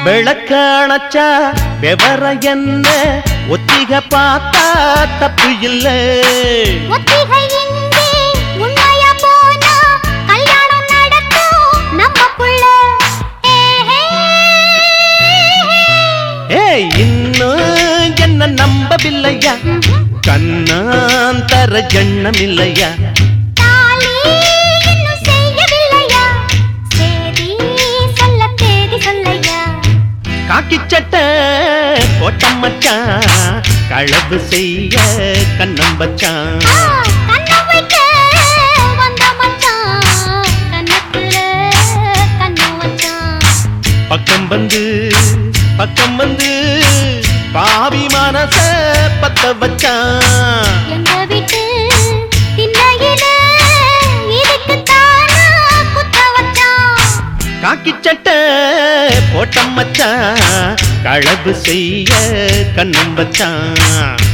விளக்கணச்சா விவர என்ன ஒத்திக பார்த்தா தப்பு இல்லை இன்னும் என்ன நம்பவில்லையா கண்ணாந்தர ஜண்ணம் இல்லையா காக்கி சட்டை போட்ட மச்சான் களவு செய்ய கண்ணம் வச்சான் பக்கம் வந்து பாவி மனச பத்த வச்சான் எங்க வீட்டு திண்ணையிலே இதுக்குத்தானா குத்த வச்சான் காக்கி சட்டை போட்ட மச்சான் களவு செய்ய கண்ணம் வச்சான்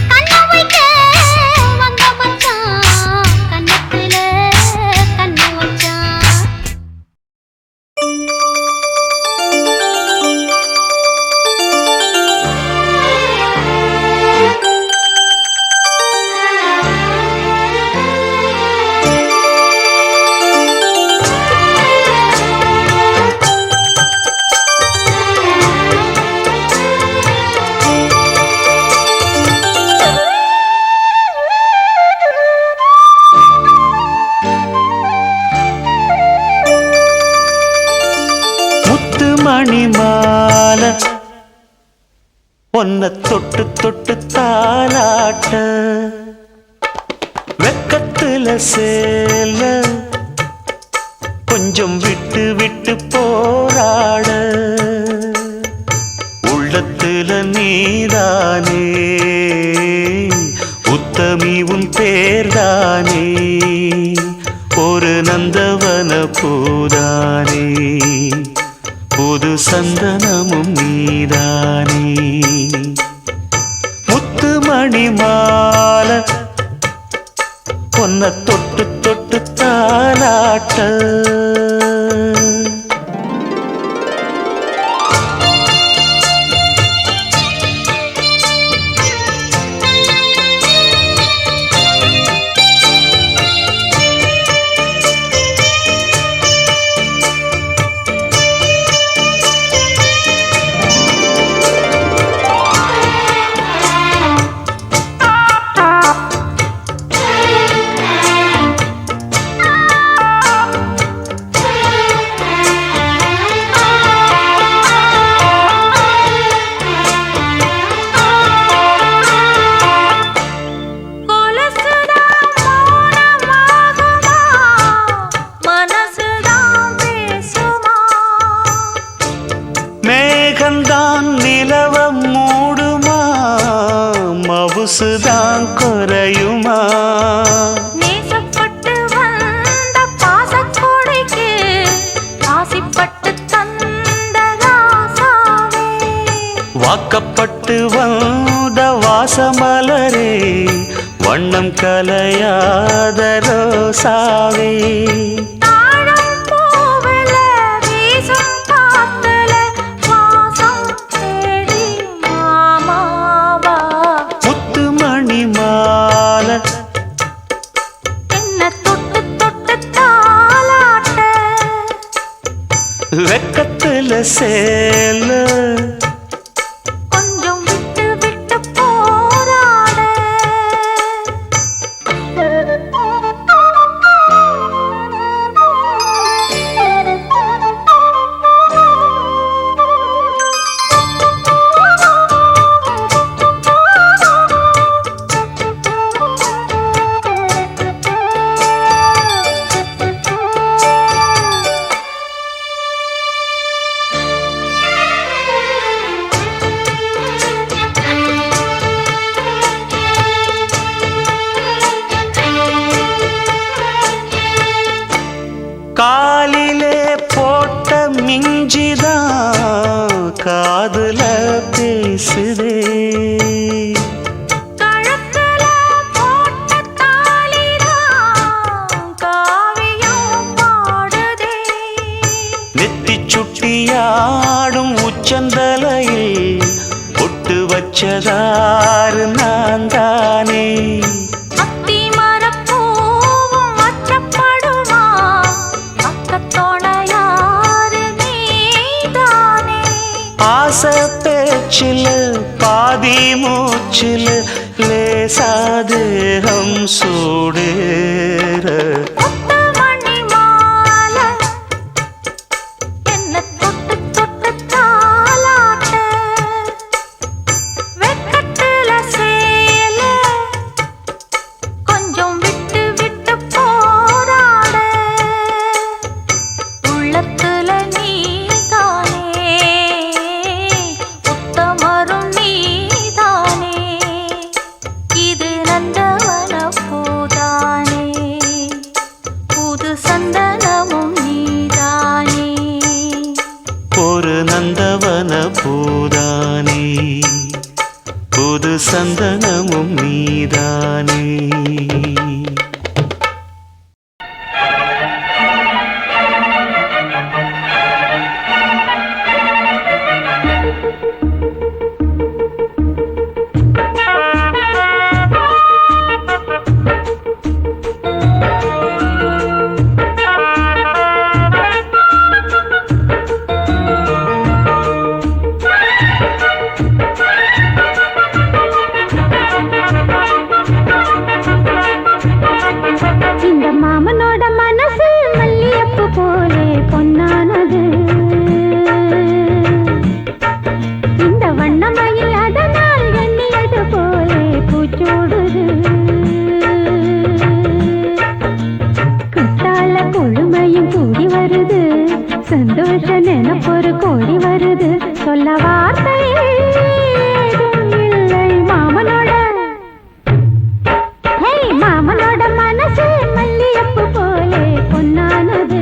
மணிமால பொன்ன தொட்டு தொட்டு தாலாட்ட வெக்கத்துல சேல கொஞ்சம் விட்டு விட்டு போராட உள்ளத்துல நீதானே உத்தமி உன் பேர்தானே ஒரு நந்தவன பூதானே புது சந்தனமும் நீதானே முத்து மணி மால பொன்ன தொட்டு தொட்டு தாலாட்ட சொகுசுதான் குறையுமா? நேசப்பட்டு வந்த பாசக்கோடைக்கு ஆசிப்பட்டு தந்த ராசாவே, வாக்கப்பட்டு வந்த வாசமலரே, வண்ணம் கலையாத ரோசாவே. தாழம் பூவுல வீசும் காத்துல வாசம் தேடி மாமாவா, முத்துமணி மாலை என்ன தொட்டு தொட்டு தாலாட்ட, வெக்கத்துல சேல கொஞ்சம் விட்டு விட்டு போராட. காலிலே போட்ட மிஞ்சிதான் காதுல பேசுதே. கழுத்துல போட்ட தாலிதான் காவியம் பாடுதே. நெத்தி சுட்டியாடும் உச்சந்தலையில் பொட்டு வச்சதாறு நான் தானே. அத்தி மரப்பூவும் அச்சப்படுமா, பக்கத்தோணையாரு நீதானே. ஆசை பேச்சில் பாதி மூச்சில் லேசாதேகம் சூடேற. முத்துமணி மாலை என்ன தொட்டு தொட்டு தாலாட்ட, வெக்கத்துல சேல கொஞ்சம் விட்டு விட்டு போராட. உள்ளத்துல நீதானே, உத்தமரும் நீதானே, இது நந்தவன பூதானே, புது சந்தனமும் நீதானே. ஒரு நந்தவன பூதானே, புது சந்தனமும் நீதானே. இந்த மாமனோட மனசு மல்லியப்பு போலே பொன்னானது, இந்த வண்ணமயில் அதனால் எண்ணியது போலே பூச்சூடுது. குத்தால கொழுமையும் கூடி வருது, சந்தோஷ நினைப்பொரு கோடி வருது, சொல்ல வார்த்தை ஏதும் இல்லை மாமனோட. மாமனோட மனசு மல்லியப்பு போலே பொன்னானது,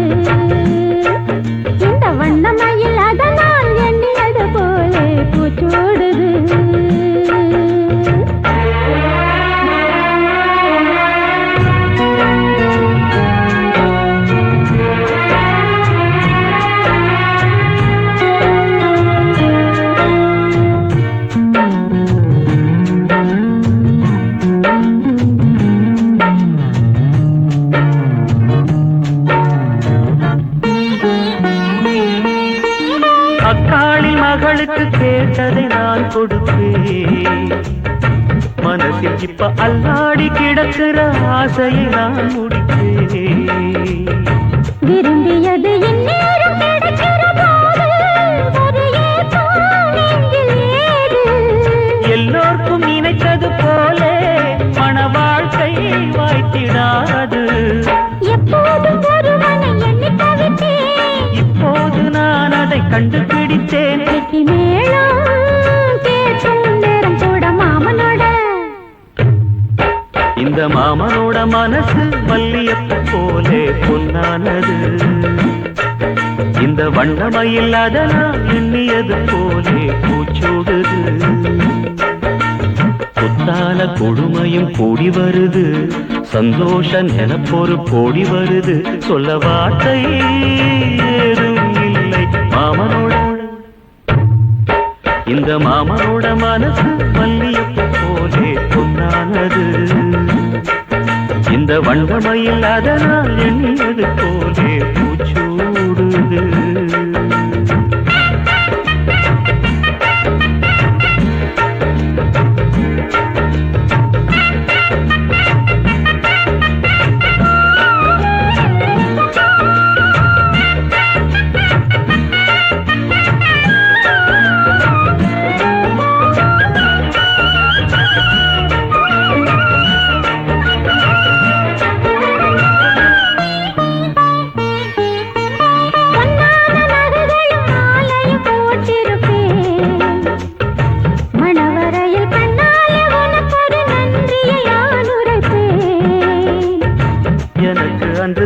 இந்த வண்ணமயில் அதனால் எண்ணியது போலே பூச்சூடுது. அக்காளின் மகளுக்கு கேட்டதை நான் கொடுப்பேன், மனசில் இப்ப அல்லாடி கிடக்கிற ஆசையை நான் முடிப்பேன். விரும்பியது இந்நேரம் கிடைக்கிற போது ஒரு ஏக்கம் நெஞ்சில் ஏது. எல்லோருக்கும் நினைத்தது போலே மன வாழ்க்கை வாய்த்திடாது. எப்போதும் ஒருவனை எண்ணி தவித்தேன், இப்போது நான் அதை கண்டுபிடித்தேன். வெற்றி மேளம் கேட்கும் நேரம் கூட மாமனோட இந்த மாமனோட மனசு மல்லியப்பு போலே பொன்னானது இந்த வண்ணமயில் அதனால் எண்ணியது போலே பூச்சூடுது புத்தால கொடுமையும் கூடி வருது சந்தோஷ நினப்பொரு கோடி வருது சொல்ல வார்த்தை ஏதும் இல்லை மாமனோட இந்த மாமனோட மனசு மல்லியப்பு போலே பொன்னானது இந்த வண்ணமயில் அதனால் எண்ணியது போலே பூச்சூடுது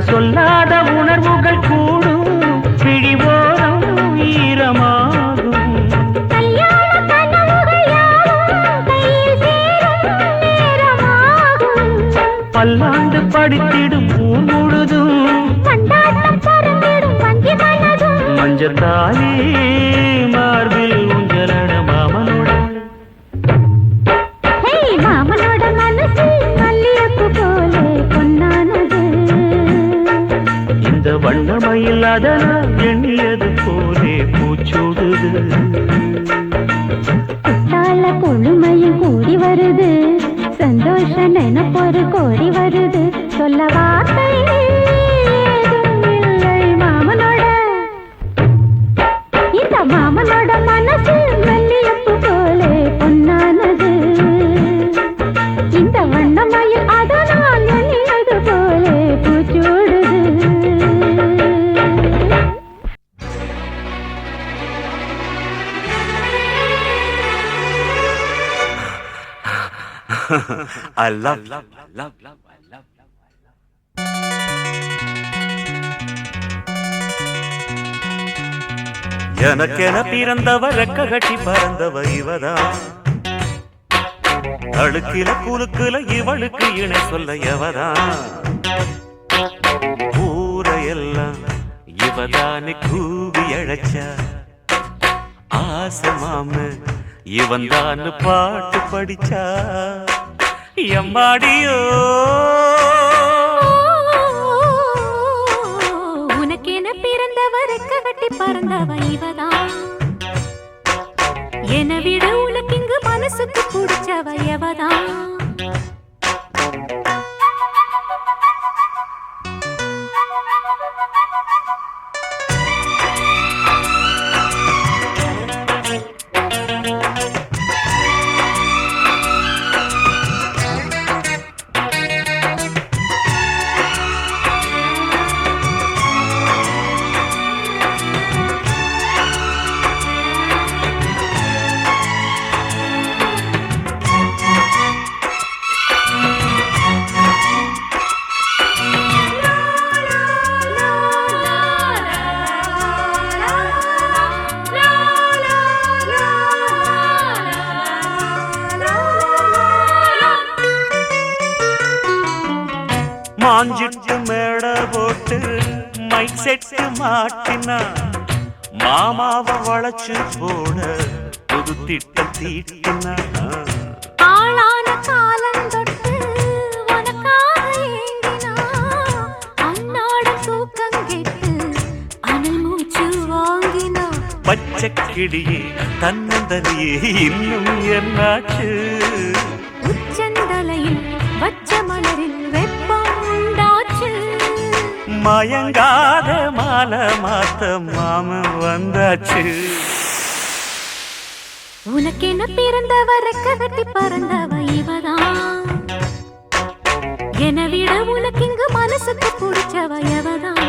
சொல்லாத உணர்வுகள் கூடும் பிழிவோரம் ஈரமாகும் பல்லாண்டு படித்திடும் ஊர் முழுதும் மஞ்சத்தாலே மார்பில் உஞ்சலட மாமனோட மனசு மல்லியப்பு போலே பொன்னானது இந்த வண்ணமயில் அதனால் எண்ணியது போலே பூச்சூடுது குத்தால கொழுமையும் கூடி வருது சந்தோஷ நினைப்பொரு கோடி வருது சொல்ல வார்த்தை ஏதும் இல்லை மாமனோட இந்த மாமனோட மனசு மல்லியப்பு போலே பொன்னானது இந்த வண்ணமயில் அதனால் எண்ணியது போலே பூச்சூடுது I love. எனக்கென பிறந்தவ ரெக்க கட்டி பறந்தவ இவதான் அழுக்கில குலுக்குல இவளுக்கு இணை சொல்ல எவதான் ஊரையெல்லாம் இவதானு கூவி அழைச்சா ஆசை மாம இவன் தான் பாட்டு படிச்சா எம்மாடியோ உனக்கென பிறந்தவருக்கு கட்டி பறந்தவ இவதான் என விட உனக்கு இங்கு மனசுக்கு பிடிச்சவ எவதான் மாஞ்சிட்டு மேட போட்டு மைக் செட்டு மாட்டினா மாமாவ வளைச்சு போட புது திட்டம் தீட்டினா ஆளான காலம் தொட்டு உனக்காக ஏங்கினா அன்னாட தூக்கம் கெட்டு அனல் மூச்சு வாங்கினா பச்சை கிளியே தன்னந்தனியே இன்னும் என்னாச்சு உச்சந்தலையில் வச்ச மலரில் வெப்பம் உண்டாச்சு மயங்காத மாலை மாத்த மாமன் வந்தாச்சு உனக்கென பிறந்தவ ரெக்க கட்டி பறந்தவ இவதான் என விட உனக்கு இங்கு மனசுக்கு பிடிச்சவ எவதான்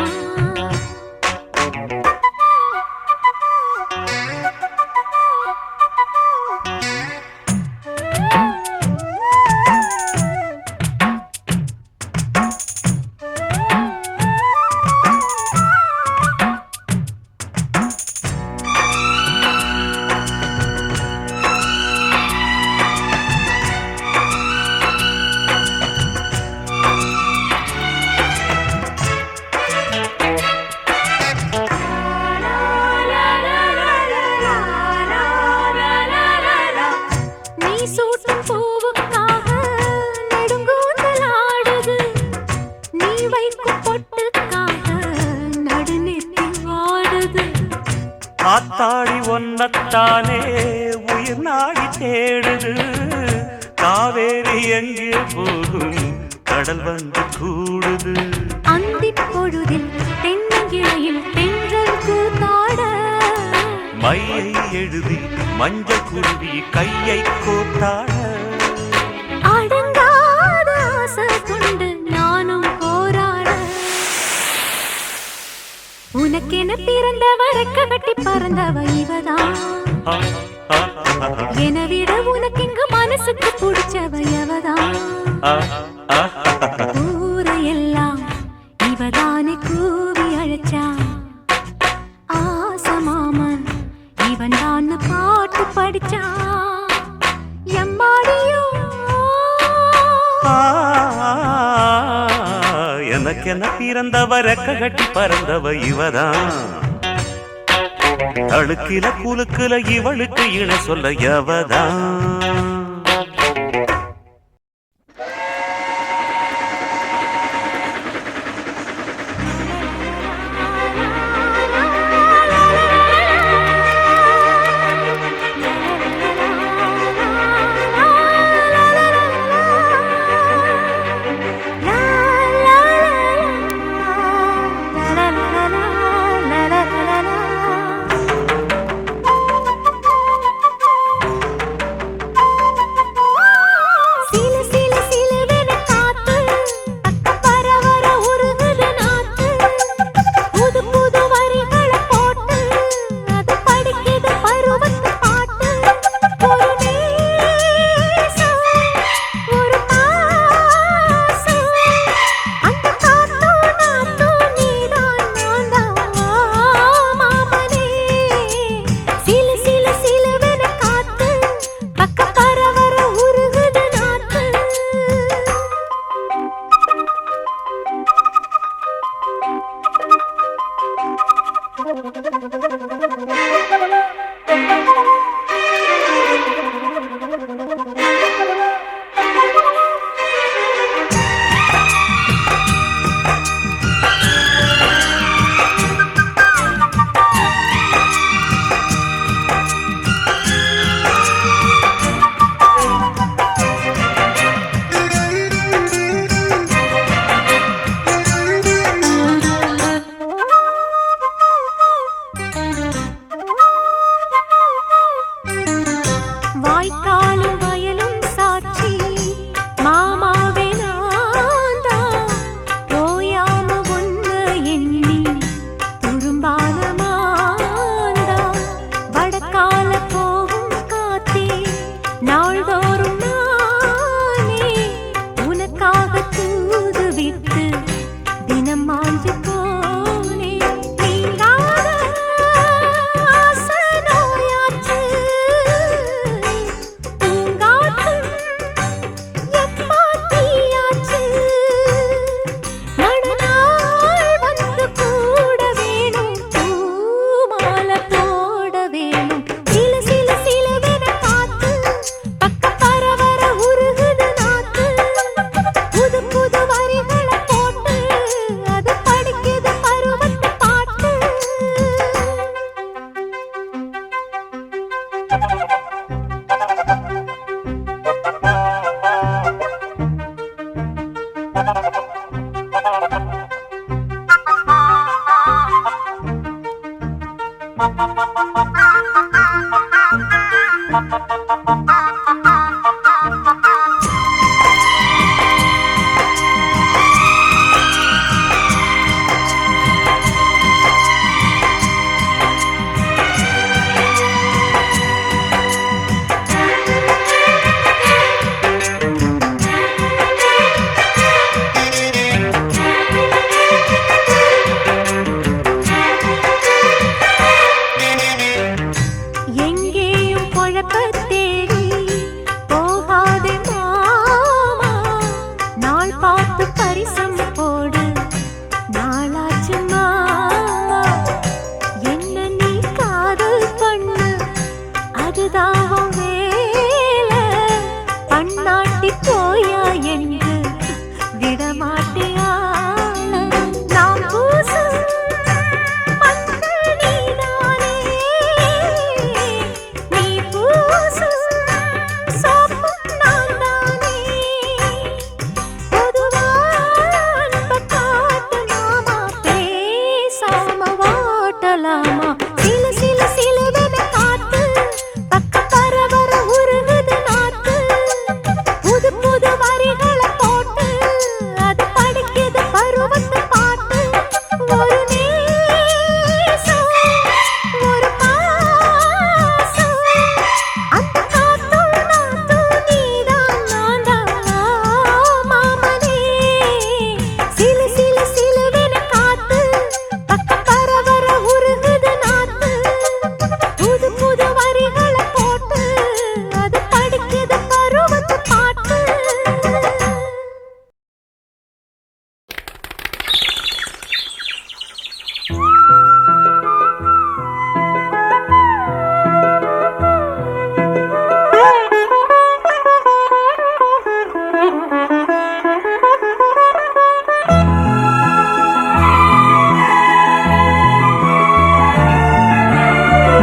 ஆத்தாடி ஒன்னத்தானே உயிர் நாடி தேடுது. காவேரி எங்கே போகும் கடல் வந்து கூடுது. அந்திப் பொழுதில் தென்னங்கிளையில் தென்றல் கூத்தாட மையை எழுதி மஞ்சள் குருவி கையை கோத்தாட. அடங்காத ஆசை கொண்டு நானும் போராட உனக்கென பிறந்தவ ரெக்க கட்டி பறந்தவ இவதான். என விட உனக்கு இங்கு மனசுக்கு பிடிச்சவ எவதான். ஊரையெல்லாம் இவதானே கூவி அழைச்சா. ஆசமாமன் இவன் தான் பாட்டு படிச்சா. எம்மாடியோ எனக்கென பிறந்தவ ரெக்க கட்டி பறந்தவ இவதான். அழுக்கில குலுக்குல இவளுக்கு இணை சொல்ல எவதான்.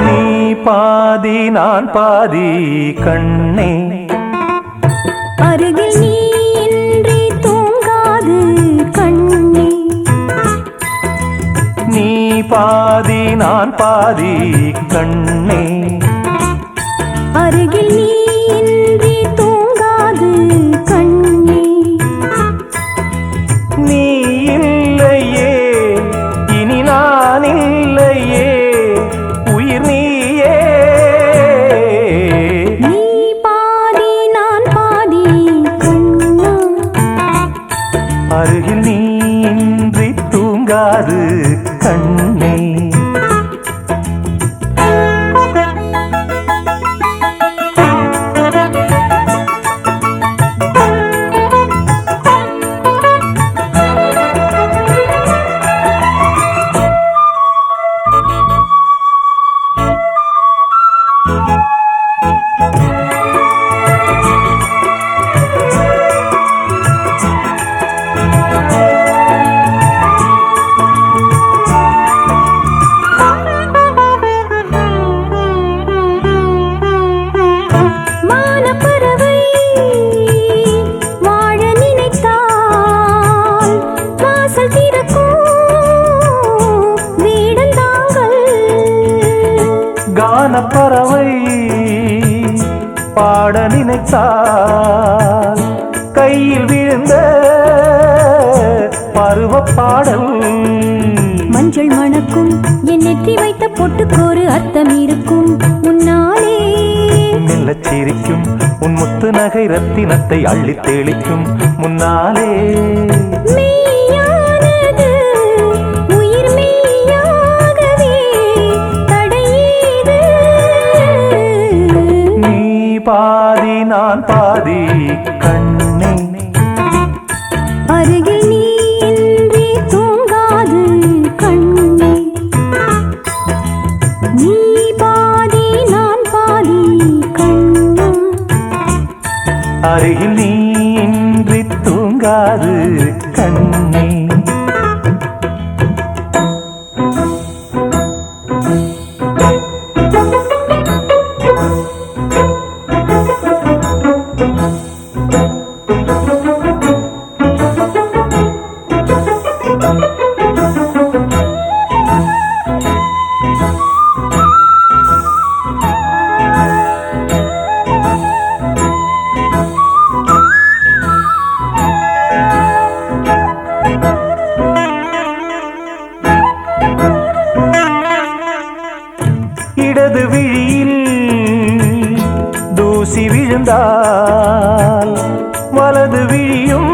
நீ பாதி நான் பாதி கண்ணே, அருகில் நீ இன்றி தூங்காது கண்ணே. நீ பாதி நான் பாதி கண்ணே, அருகில் நீ இன்றி தூங்காது கண்ணே. நீ இல்லையே இனி நான் இல்லையே உயிர் நீயே. நீ பாதி நான் பாதி கண்ணா, அருகில் நீ இன்றி தூங்காது கண்ணே. மானப்பறவை வாழ நினைத்தால் வாசல் திறக்கும் வீடந்தாங்கள். கானப்பறவை பாட நினைத்தால் கையில் விழுந்த பருவ பாடல். மஞ்சள் மணக்கும் என் நெற்றி வைத்த பொட்டுக்கோரு அர்த்தம் இருக்கும் முன்னாலே. மெல்லச் சிரிக்கும் உன் முத்து நகை ரத்தினத்தை அள்ளித் தெளிக்கும் முன்னாலே. மெய்யானது உயிர் மெய்யாகவே தடையேது. நீ பாதி நான் பாதி கண்ணே, அருகில் நீ இன்றி தூங்காது கண்ணே. நீ பாதி நான் பாதி கண்ணா, அருகில் நீ இன்றி தூங்காது கண்ணே. இடது விழியில் தூசி விழுந்தால் வலது விழியும்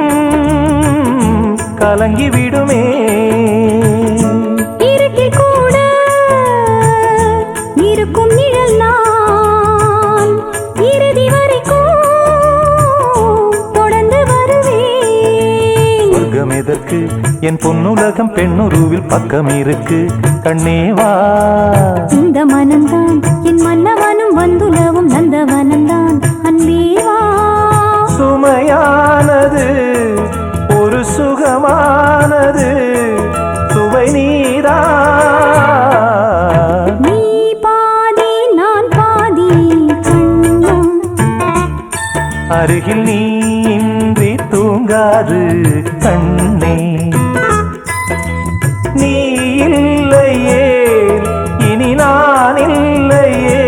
கலங்கி விடுமே. இருட்டில் கூட இருக்கும் நிழல் நான் இறுதி வரைக்கும் தொடர்ந்து வருவேன். சொர்க்கம் எதற்கு என் பொன்னுலகம் பெண்ணுருவில் பக்கம் இருக்கு கண்ணேவா. இந்த மனம்தான் என் மன்னவனும் வந்துலவும் நந்தவனம்தான் அன்பேவா. சுமையானது ஒரு சுகமானது சுவை நீதான். நீ பாதி நான் பாதி கண்ணா, அருகில் நீ இன்றி தூங்காது கண்ணே. நீ இல்லையே இனி நான் இல்லையே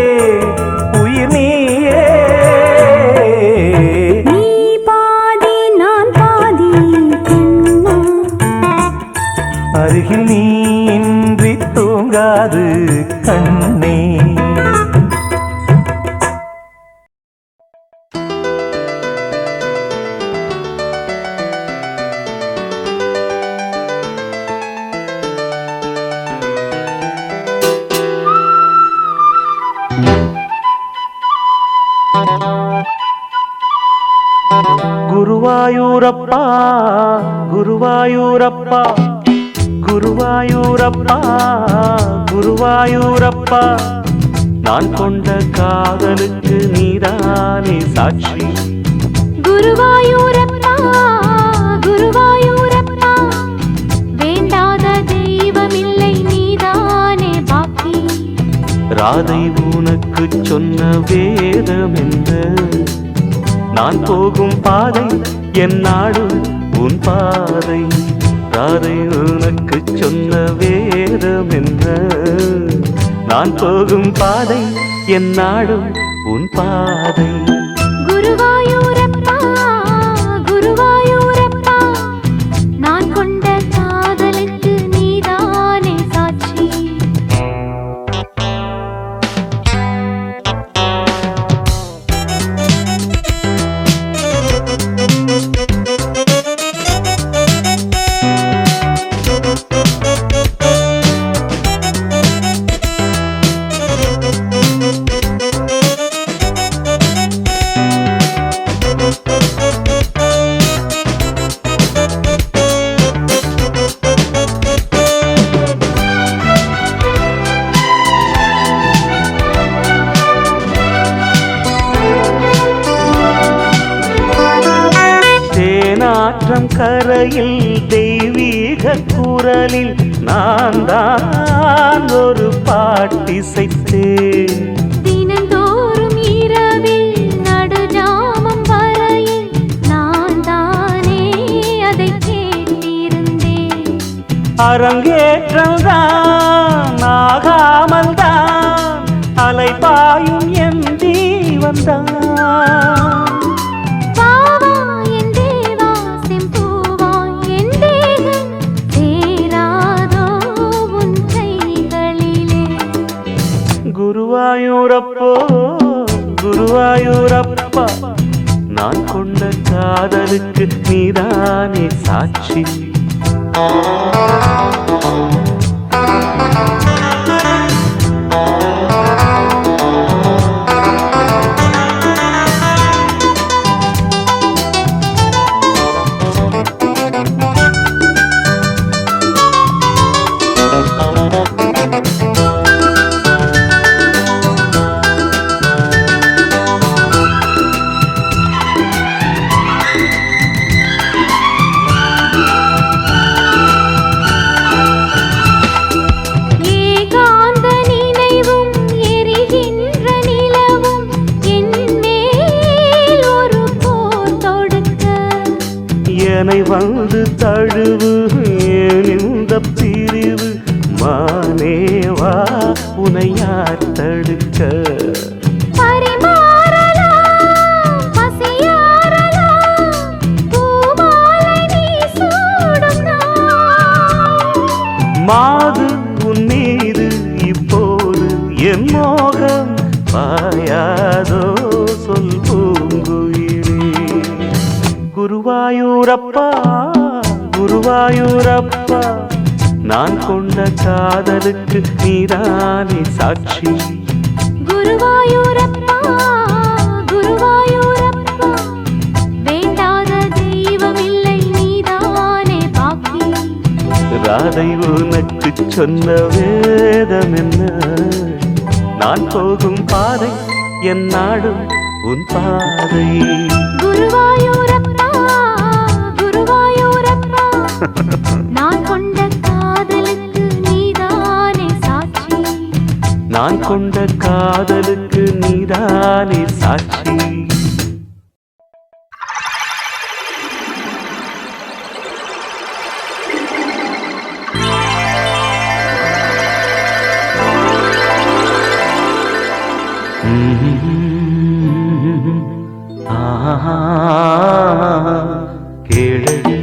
உயிர் நீயே. நீ பாதி நான் பாதி கண்ணா, அருகில் நீ இன்றி தூங்காது கண்ணே. குருவாயூரப்பா குருவாயூரப்பா குருவாயூரப்பா குருவாயூரப்பா, நான் கொண்ட காதலுக்கு நீதானே சாட்சி. குருவாயூரப்பா ராதை உனக்கு சொன்ன வேதம் என்ன? நான் போகும் பாதை என் நாடு உன் பாதை. ராதை உனக்கு சொன்ன வேதம் என்ன? நான் போகும் பாதை என் நாடு உன் பாதை. குருவாயூரப்பா குருவாயூரப்பா நான் கொண்ட காதலுக்கு நீதானே சாட்சி. தேனாற்றம் கரையில் தெய்வீக குரலில் நான் தான் ஒரு பாட்டிசைத்தேன். தினந்தோறும் இரவில் நடுஜாமம் வரையில் நான் தானே அதை கேட்டிருந்தேன். அரங்கேற்றம்தான் ஆகாமல் தான் அலைபாயும் என் ஜீவன்தான். குருவாயூரப்போ குருவாயூரப்பா நான் கொண்ட காதலுக்கு நீதானே சாட்சி. என்னை வந்து தழுவு இந்த பிரிவு மானேவா உனை யார் தடுக்க? மாது உன் மீது இப்போது என் மோகம் பாயாதோ சொல் பூங்குயிலே. குருவாயூரப்பா குருவாயூரப்பா நான் கொண்ட காதலுக்கு நீதானே சாட்சி. குருவாயூரப்பா குருவாயூரப்பா வேண்டாத தெய்வமில்லை நீதானே பாக்கி. ராதை உனக்கு சொன்ன வேதம் என்ன? நான் போகும் பாதை என் நாடு உன் பாதை. குருவாயூரப்பா குருவாயூரப்பா நான் கொண்ட காதலுக்கு நீதானே சாட்சி. நான் கொண்ட காதலுக்கு நீதானே சாட்சி. கேளடி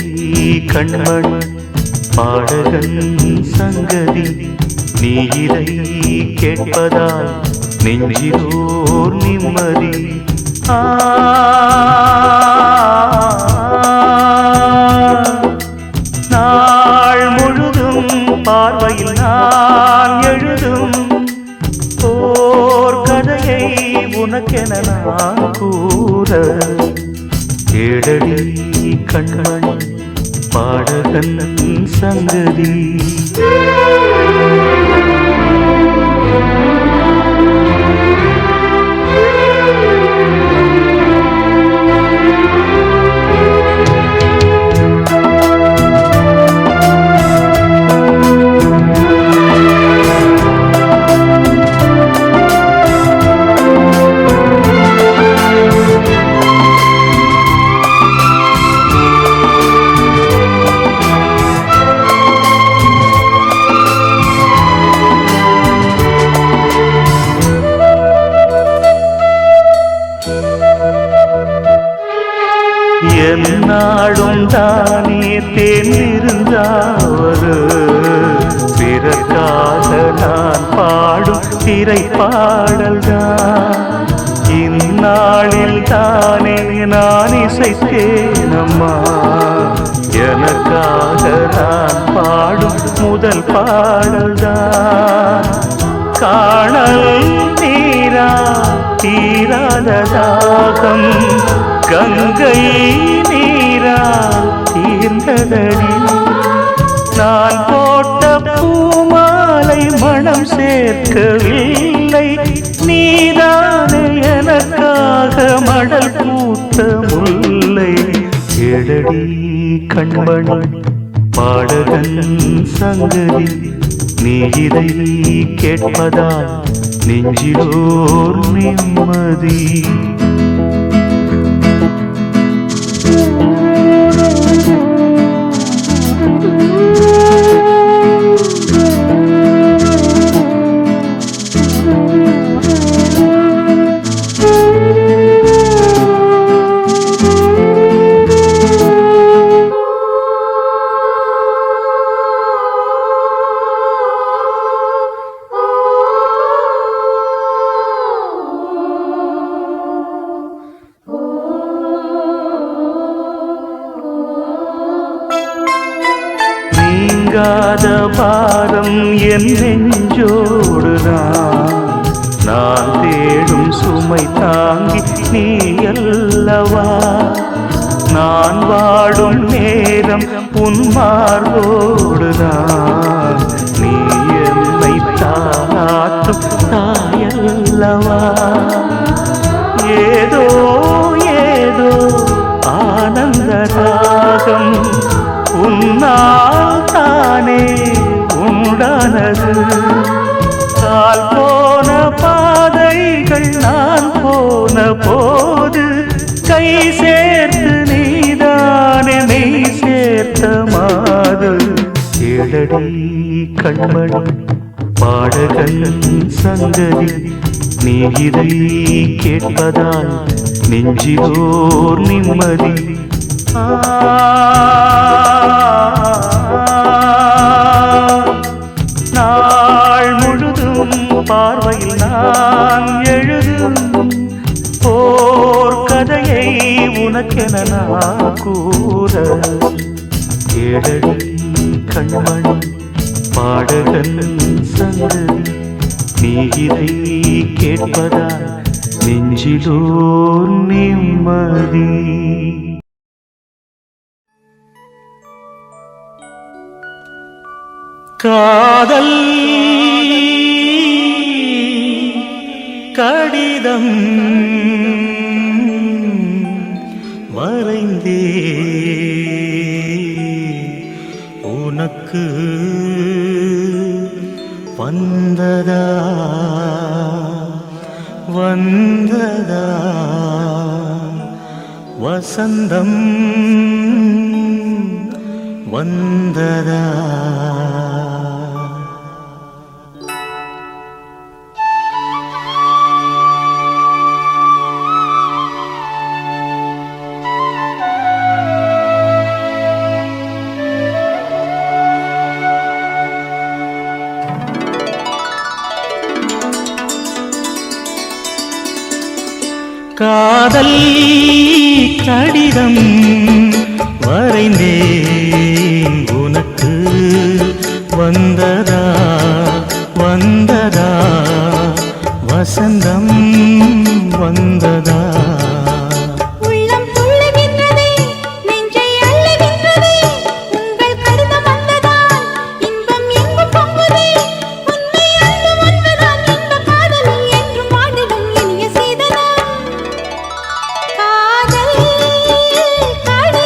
கண்மண் பாடகன் சங்கதி, நீ இதை கேட்பதால் நெஞ்சிலோர் நிம்மதி. நாள் முழுதும் பார்வையில் நான் எழுதும் ஓர் கதையை உனக்கென நான் கூற. கேளடி கண்மண் பாடகன் சங்கதி. நாடும் தானே தேர்ந்திருந்தாவது பிறக்காக நான் பாடும் திரைப்பாடல்தான் இந்நாளில் தானே நான் இசைத்தேனம்மா எனக்காக நான் பாடும் முதல் பாடல்தான் காணல் நீரா தீராத தாகம் கங்கை நீரா தீர்ந்ததடி நான் போட்ட பூமாலை மனம் சேர்க்கவில்லை நீதானே எனக்காக மடல் பூத்த முல்லை எடடி கண்மணி பாடகன் சங்கதி நீ இதை கேட்பதால் நெஞ்சிலோர் நிம்மதி நீங்காத பாரம் என் நெஞ்சோடுதான் நான் தேடும் சுமை தாங்கி நீ அல்லவா நான் வாடும் நேரம் உன் மார்போடுதான் நீ என்னை தாளாட்டும் தாயல்லவா ஏதோ ஏதோ ஆனந்த ராகம் உன்னால் தானே உண்டானது கால் போன பாதைகள் நான் போன போது கை சேர்த்து நீதானே மெய் சேர்த்த மாது எழடி கண்மணி பாடகன் சங்கதி நீ இதை கேட்பதால் நெஞ்சிலோர் நிம்மதி நாள் முழுதும் பார்வையில் நான் எழுதும் போர் கதையை உனக்கென நான் கூற ஏழடி கண்மணி பாடகன் சங்கதி நீ இதை கேட்பதால் நெஞ்சிலோர் நிம்மதி காதல் கடிதம் வரைந்தே உனக்கு வந்ததா வந்ததா வசந்தம் வந்ததா காதல் கடிதம் வரைந்தேன் உனக்கு வந்ததா வந்ததா வசந்தம் வந்ததா காதல்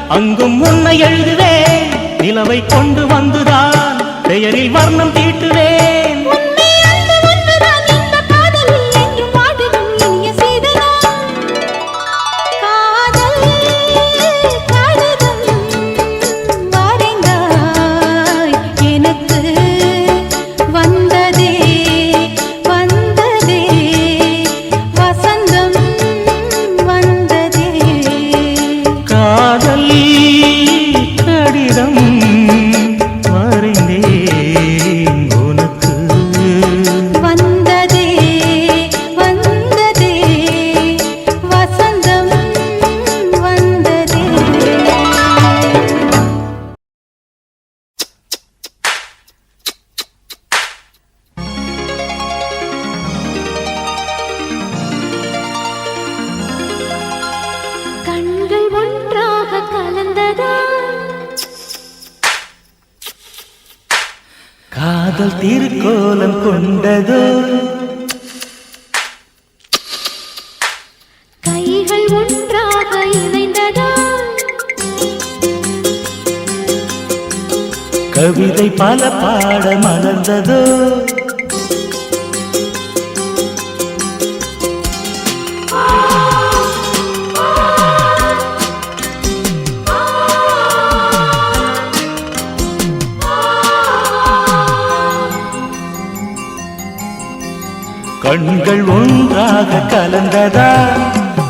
அங்கும் உன்னை எழுதுவேன் நிலவை கொண்டு வந்துதான் பெயரில் வர்ணம் தீட்டுவேன் உண்மை அன்பு ஒன்றுதான் இந்த காதலில் என்றும் வாழும் இனிய சேதனம். காதல் காதலும் வரைந்தாய் எனக்கு வந்ததே வந்ததே வசந்தம் வந்ததே. காதல் கடிதம் வரைந்தேன் உனக்கு வந்ததே வந்ததே வசந்தம் வந்ததே. கண்கள் ஒன்றாக கலந்ததா காதல் திருக்கோலம் கொண்டதோ கைகள் ஒன்றாக இணைந்ததா கவிதை பல பாட மலர்ந்ததோ கண்கள் ஒன்றாக கலந்ததா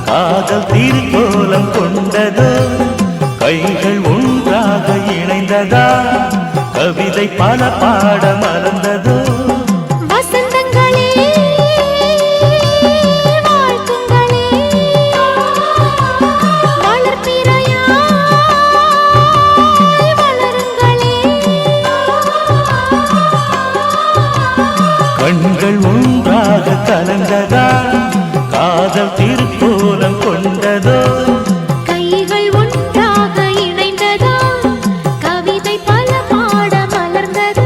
காதல் திருக்கோலம் கொண்டதோ கைகள் ஒன்றாக இணைந்ததா கவிதை பல பாட மலர்ந்ததோ வசந்தங்களே வாழ்த்துங்களே வளர்ப்பிறையாய் வளருங்களே. கண்கள் ஒன்றாக கலந்ததா காதல் திருக்கோலம் கொண்டதோ கைகள் ஒன்றாக இணைந்ததா கவிதை பல பாட மலர்ந்ததோ.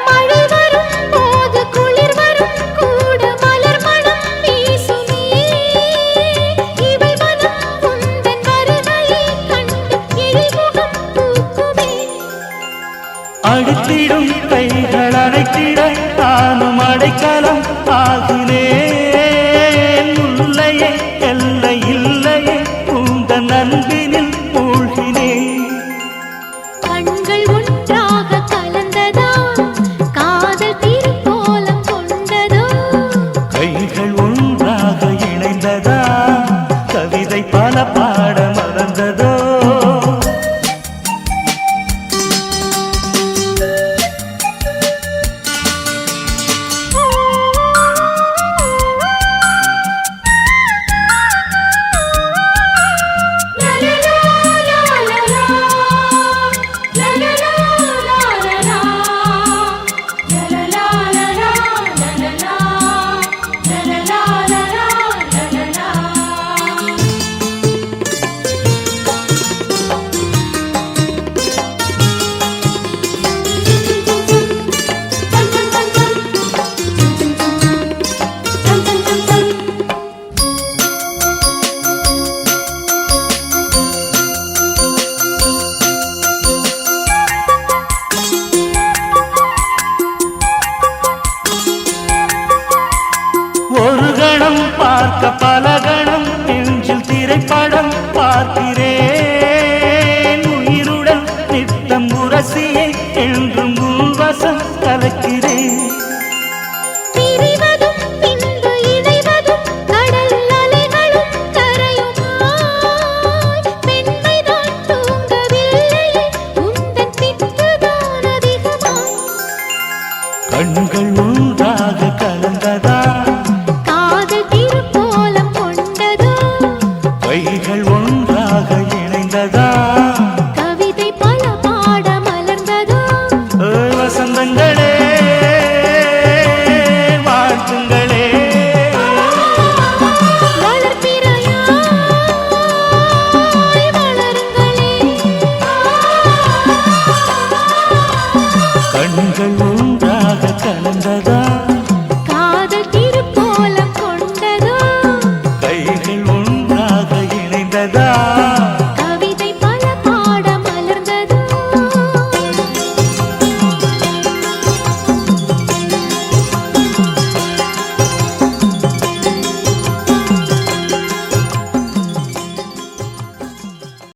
மழை வரும் போது குளிர் வரும் கூட மலர் மணம் வீசுமே. இவை மனம் உந்தன் வருகையை கண்டு எழில்முகம் பூக்குமே. அடித்திடும் கைகள் அடைத்திட நானும் அடைக்கலம் ஆகினேன் உள்ளையே எல்லை இல்லையே உந்தன் அன்பினில் மூழ்கினேன் கண்கள் ஒன்றாக கலந்ததா காதல் திருக்கோலம் கொண்டதோ கைகள் ஒன்றாக இணைந்ததா கவிதை பல பாட மறந்ததோ ஒரு கணம் பார்க்க பல கணம் நெஞ்சில் திரைப்படம் பார்க்கிறேன் உயிருடன் நித்தம் உரசியை என்றும் உள்வசம் கலக்கிறேன் பிரிவதும் பின்பு இணைவதும் கடல் அலைகளும் கரையுமா கண்கள் ஒன்றாக கலந்ததா காதல் திருக்கோலம் கொண்டதோ கைகள் ஒன்றாக இணைந்ததா கவிதை பல பாட மலர்ந்ததோ வசந்தங்களே வாழ்த்துங்களே வளர்பிறையாய் வளருங்களே கண்கள் ஒன்றாக கலந்ததா